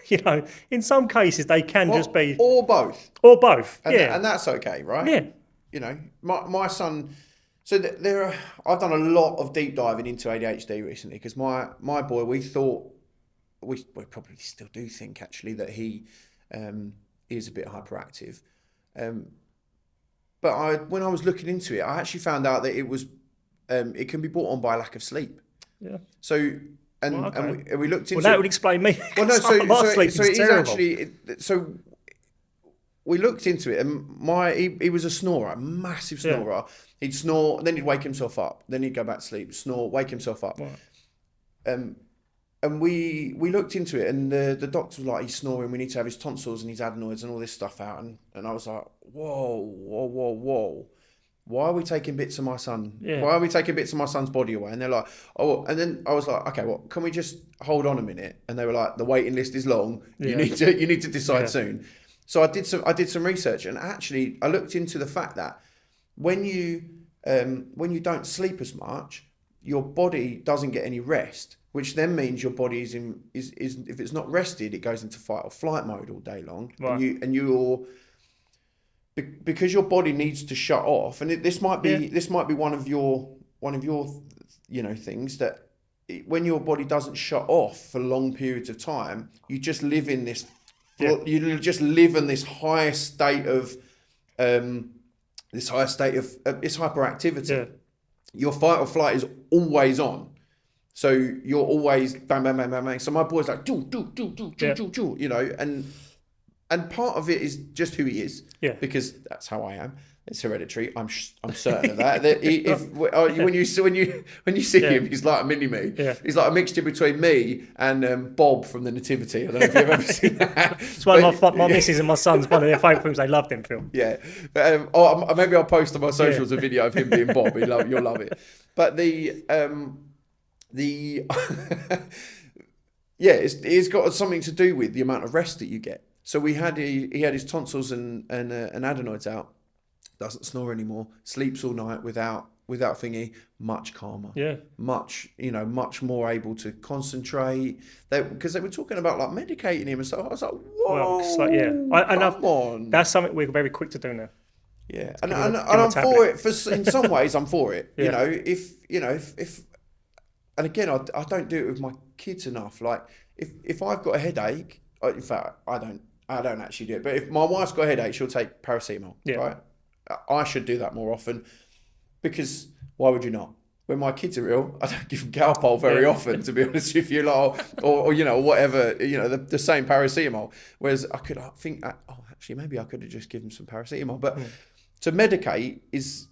You know, in some cases they can just be... Or both. Or both, and that's okay, right? Yeah. You know, my son... So I've done a lot of deep diving into ADHD recently, because my boy, we probably still do think, actually, that he is a bit hyperactive. But when I was looking into it, I actually found out that it was it can be brought on by a lack of sleep. Yeah. So and we looked into. Well, that would explain me. Well, no. So it is terrible. actually. So we looked into it, and he was a snorer, a massive snorer. Yeah. He'd snore, then he'd wake himself up, then he'd go back to sleep, snore, wake himself up. Right. And we looked into it, and the doctor was like, he's snoring, we need to have his tonsils and his adenoids and all this stuff out. And I was like, whoa. Why are we taking bits of my son? Yeah. Why are we taking bits of my son's body away? And they're like, oh, and then I was like, okay, well, can we just hold on a minute? And they were like, the waiting list is long. Yeah. You need to decide soon. So I did some research, and actually I looked into the fact that when you don't sleep as much, your body doesn't get any rest, which then means your body is if it's not rested, it goes into fight or flight mode all day long, Right. and you're because your body needs to shut off, and this might be one of your things that when your body doesn't shut off for long periods of time, you just live in this high state of it's hyperactivity. Yeah. Your fight or flight is always on. So you're always bang, bang, bang, bang, bang. So my boy's like, do, and part of it is just who he is. Yeah. Because that's how I am. It's hereditary. I'm certain of that. When you see him, he's like a mini me. Yeah. He's like a mixture between me and Bob from the Nativity. I don't know if you've ever seen that. It's one of my missus and my son's one of their favourite films. They love them film. Yeah. But, maybe I'll post on my socials a video of him being Bob. You'll love it. But it's got something to do with the amount of rest that you get. So he had his tonsils and adenoids out. Doesn't snore anymore. Sleeps all night without thingy. Much calmer. Yeah. Much more able to concentrate. Because they were talking about like medicating him and stuff. I was like, whoa. Well, come on. That's something we're very quick to do now. Yeah, and I'm for it. In some ways, I'm for it. Yeah. If and again, I don't do it with my kids enough. Like if I've got a headache, in fact, I don't actually do it. But if my wife's got a headache, she'll take paracetamol. Yeah. Right. I should do that more often, because why would you not? When my kids are ill, I don't give them Calpol very often, to be honest with you, like, or whatever, the same paracetamol. Whereas actually maybe I could have just given them some paracetamol. But to medicate is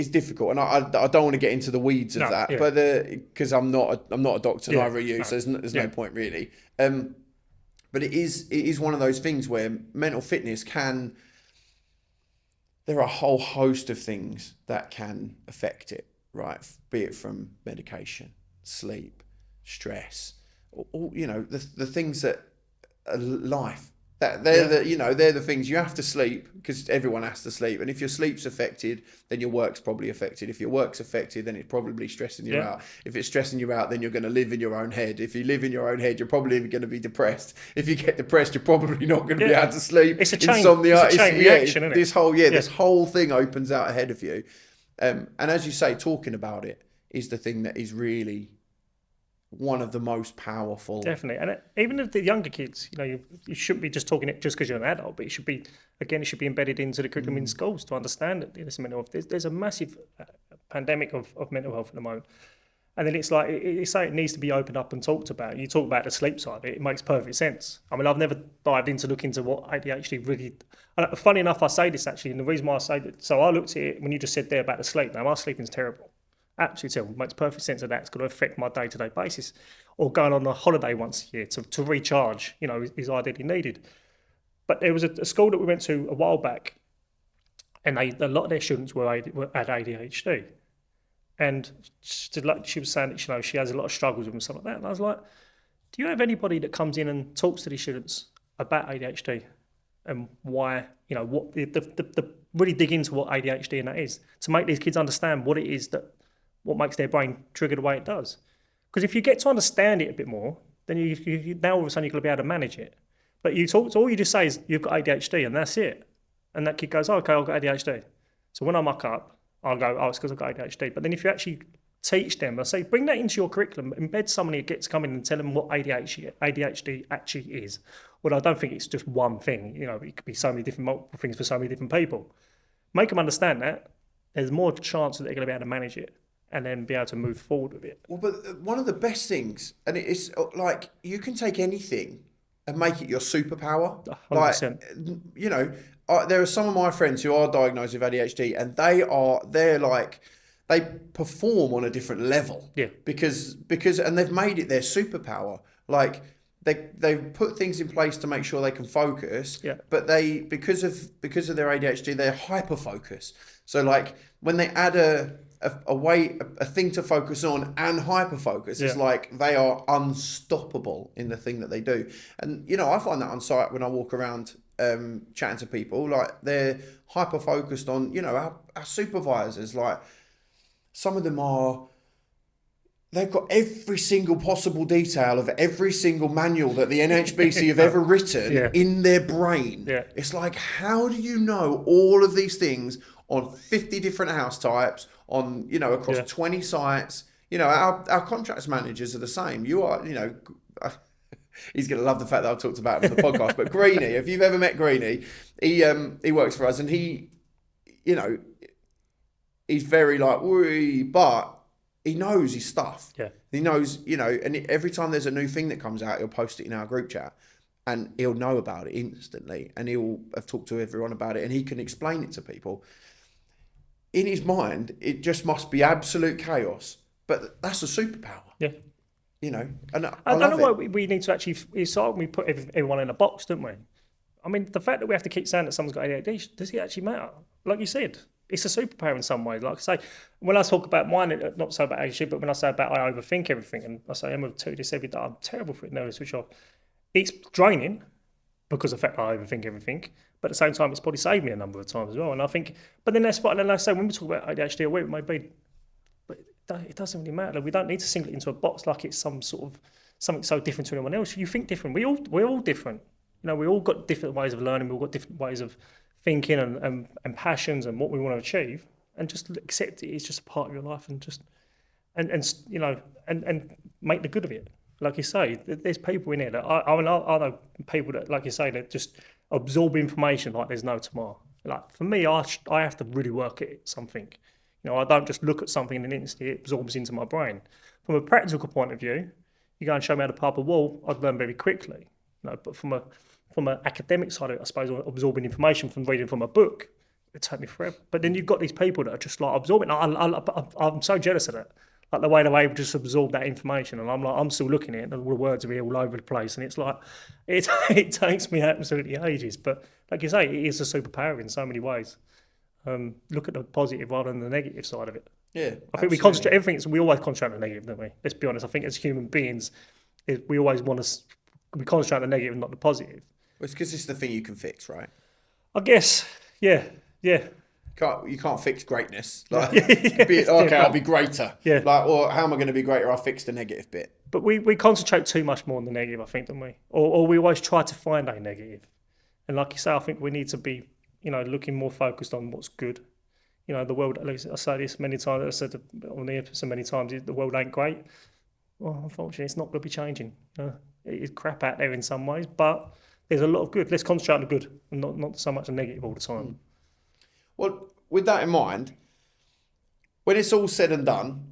difficult, and I don't want to get into the weeds of that, but because I'm not a doctor, neither are you, so there's no point really. But it is one of those things where mental fitness can. There are a whole host of things that can affect it, right? Be it from medication, sleep, stress, or the things that life. They're the things. You have to sleep, because everyone has to sleep, and if your sleep's affected, then your work's probably affected. If your work's affected, then it's probably stressing you out. If it's stressing you out, then you're going to live in your own head. If you live in your own head, you're probably going to be depressed. If you get depressed, you're probably not going to be able to sleep. It's a chain. Insomnia. It's a chain reaction, isn't it? This whole thing opens out ahead of you, and as you say, talking about it is the thing that is really one of the most powerful. Definitely. And even if the younger kids, you shouldn't be just talking it just because you're an adult, but it should be embedded into the curriculum in schools to understand that there's mental health. There's a massive pandemic of mental health at the moment. And then it's like, it's like it needs to be opened up and talked about. You talk about the sleep side, it makes perfect sense. I mean, I've never dived into look into what ADHD really... And funny enough, I say this actually, and the reason why I say that, so I looked at it when you just said there about the sleep. Now, my sleeping's terrible. Absolutely terrible. Makes perfect sense that that's going to affect my day-to-day basis. Or going on a holiday once a year to recharge, is ideally needed. But there was a school that we went to a while back, and a lot of their students had ADHD. And she was saying that she has a lot of struggles with and stuff like that. And I was like, do you have anybody that comes in and talks to these students about ADHD and why, what the really dig into what ADHD and that is, to make these kids understand what it is what makes their brain trigger the way it does. Because if you get to understand it a bit more, then you now all of a sudden you're going to be able to manage it. But all you just say is you've got ADHD and that's it. And that kid goes, okay, I've got ADHD. So when I muck up, I'll go, it's because I've got ADHD. But then if you actually teach them, I say, bring that into your curriculum, embed somebody that gets to come in and tell them what ADHD actually is. Well, I don't think it's just one thing. It could be so many different multiple things for so many different people. Make them understand that. There's more chance that they're going to be able to manage it and then be able to move forward with it. Well, but one of the best things, and it's like, you can take anything and make it your superpower. 100%. Like, there are some of my friends who are diagnosed with ADHD, and they perform on a different level. Yeah. Because and they've made it their superpower. Like, they've put things in place to make sure they can focus. Yeah. But because of their ADHD, they're hyper focused. So like when they add a thing to focus on and hyper focus, it's like they are unstoppable in the thing that they do. And I find that on site when I walk around chatting to people, like they're hyper focused on our supervisors. Like some of them are they've got every single possible detail of every single manual that the NHBC have ever written in their brain. Yeah. It's like, how do you know all of these things on 50 different house types, on, you know, across 20 sites? You know, our contracts managers are the same. You are, you know, he's going to love the fact that I've talked about him on the podcast, but Greenie, if you've ever met Greenie, he works for us, and he, you know, he's very like, wee, but he knows his stuff. Yeah. He knows, you know, and every time there's a new thing that comes out, he'll post it in our group chat and he'll know about it instantly, and he'll have talked to everyone about it, and he can explain it to people. In his mind, it just must be absolute chaos, but that's a superpower. Yeah. You know, and I don't know why we need to actually, it's like we put everyone in a box, don't we? I mean, the fact that we have to keep saying that someone's got ADHD, does it actually matter? Like you said, it's a superpower in some way. Like I say, when I talk about mine, not so about ADHD, but when I say about I overthink everything, and I say I'm going to do this every day, I'm terrible for it, no, switch off. It's draining because of the fact that I overthink everything, but at the same time, it's probably saved me a number of times as well. And I think, but then that's fine. And like I say, when we talk about ADHD or whatever it may be, but it doesn't really matter. We don't need to single it into a box like it's some sort of something so different to anyone else. You think different. We're all different. You know, we all got different ways of learning. We've got different ways of thinking and passions and what we want to achieve. And just accept it. It's just a part of your life, and just and you know and make the good of it. Like you say, there's people in here that I know people that, like you say, that just absorb information like there's no tomorrow. Like for me, I have to really work at something. You know, I don't just look at something and instantly it absorbs into my brain. From a practical point of view, you go and show me how to pop a wall, I'd learn very quickly. You know, but from an academic side of it, I suppose, or absorbing information from reading from a book, it took me forever. But then you've got these people that are just like absorbing. I'm so jealous of that. Like the way they're able to just absorb that information, and I'm still looking at it, and all the words are all over the place, and it's like it takes me absolutely ages. But like you say, it is a superpower in so many ways. Look at the positive rather than the negative side of it. Yeah, I think we concentrate everything. We always concentrate on the negative, don't we? Let's be honest. I think as human beings, we always want to. We concentrate on the negative, not the positive. Well, it's because it's the thing you can fix, right? I guess. Yeah. You can't fix greatness. Like, okay, I'll be greater. Yeah. Like, or how am I going to be greater? I'll fix the negative bit. But we concentrate too much more on the negative, I think, don't we? Or we always try to find a negative. And like you say, I think we need to be, you know, looking more focused on what's good. You know, the world, at least I say this many times, I said on the episode many times, the world ain't great. Well, unfortunately, it's not going to be changing. You know, it is crap out there in some ways, but there's a lot of good. Let's concentrate on the good and not so much the negative all the time. Well, with that in mind, when it's all said and done,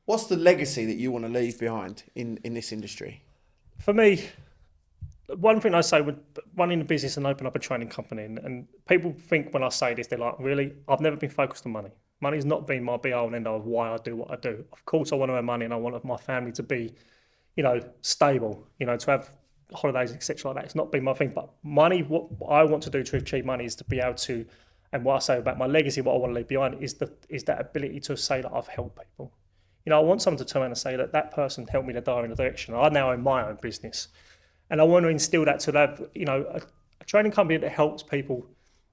what's the legacy that you want to leave behind in this industry? For me, one thing I say with running a business and open up a training company, and people think when I say this, they're like, really? I've never been focused on money. Money's not been my be-all and end-all of why I do what I do. Of course, I want to earn money and I want my family to be, you know, stable, you know, to have holidays, etc. like that. It's not been my thing. But money, what I want to do to achieve money is to be able to, and what I say about my legacy, what I want to leave behind is that ability to say that I've helped people. You know, I want someone to turn around and say that person helped me to go in a direction. I now own my own business. And I want to instill that to have, you know, a training company that helps people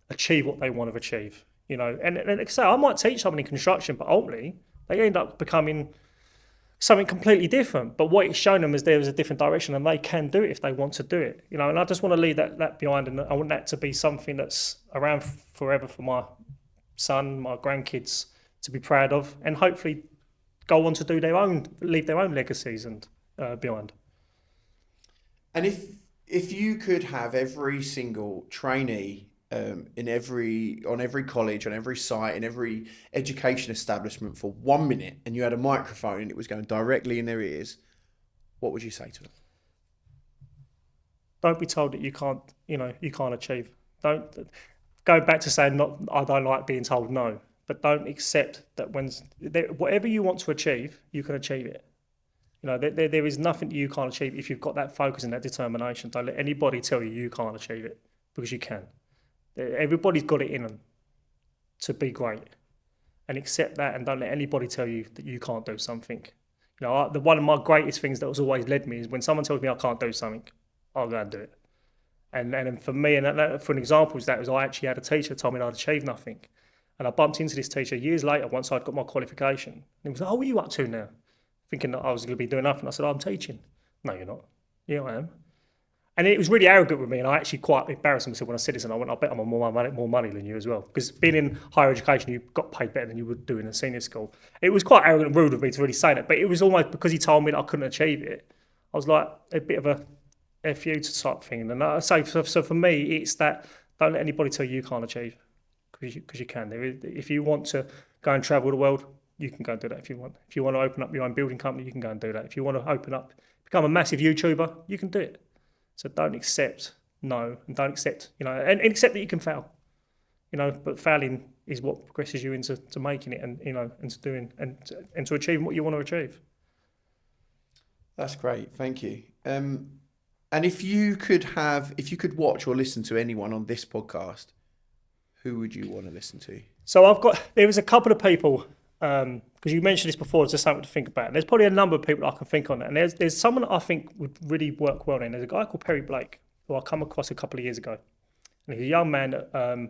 achieve what they want to achieve. You know, and like I say, I might teach someone in construction, but ultimately they end up becoming something completely different. But what it's shown them is there is a different direction, and they can do it if they want to do it. You know, and I just want to leave that behind, and I want that to be something that's around forever for my son, my grandkids to be proud of, and hopefully go on to do leave their own legacies and behind. And if you could have every single trainee on every college, on every site, in every education establishment for 1 minute, and you had a microphone and it was going directly in their ears, what would you say to them? Don't be told that you can't achieve. Don't go back to saying I don't like being told no, but don't accept that whatever you want to achieve, you can achieve it. You know, there is nothing you can't achieve if you've got that focus and that determination. Don't let anybody tell you can't achieve it, because you can. Everybody's got it in them to be great, and accept that, and don't let anybody tell you that you can't do something. You know, one of my greatest things that has always led me is when someone tells me I can't do something, I'll go and do it. And for me, and for an example, I actually had a teacher that told me I'd achieve nothing, and I bumped into this teacher years later once I'd got my qualification, and he was like, "Oh, what are you up to now?" thinking that I was going to be doing nothing. I said, I'm teaching. No, you're not. Yeah, I am. And it was really arrogant with me, and I actually quite embarrassed myself when I said this, and I went, I bet I'm on more money than you as well. Because being in higher education, you got paid better than you would do in a senior school. It was quite arrogant and rude of me to really say that, but it was almost because he told me that I couldn't achieve it. I was like a bit of a F you type thing. And I say, so for me, it's that don't let anybody tell you can't achieve, because you can. If you want to go and travel the world, you can go and do that if you want. If you want to open up your own building company, you can go and do that. If you want to become a massive YouTuber, you can do it. So don't accept no, and don't accept, and accept that you can fail, but failing is what progresses you into making it, and into doing and to achieving what you want to achieve. That's great, thank you. And if you could watch or listen to anyone on this podcast, who would you want to listen to? So there was a couple of people, because you mentioned this before, it's just something to think about. And there's probably a number of people I can think on it. And there's someone that I think would really work well in. There's a guy called Perry Blake, who I come across a couple of years ago. And he's a young man that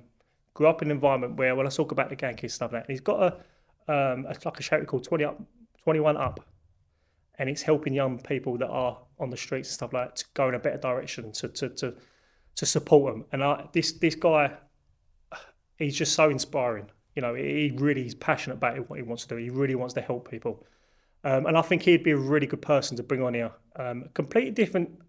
grew up in an environment where, when I talk about the gang kids stuff, and he's got like a charity called 21 Up. And it's helping young people that are on the streets and stuff like that to go in a better direction, to support them. And this guy, he's just so inspiring. He really is passionate about what he wants to do. He really wants to help people. And I think he'd be a really good person to bring on here. A completely different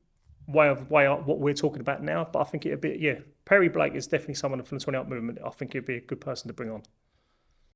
way of what we're talking about now, but I think it'd be, Perry Blake is definitely someone from the 20 Up movement. I think he'd be a good person to bring on.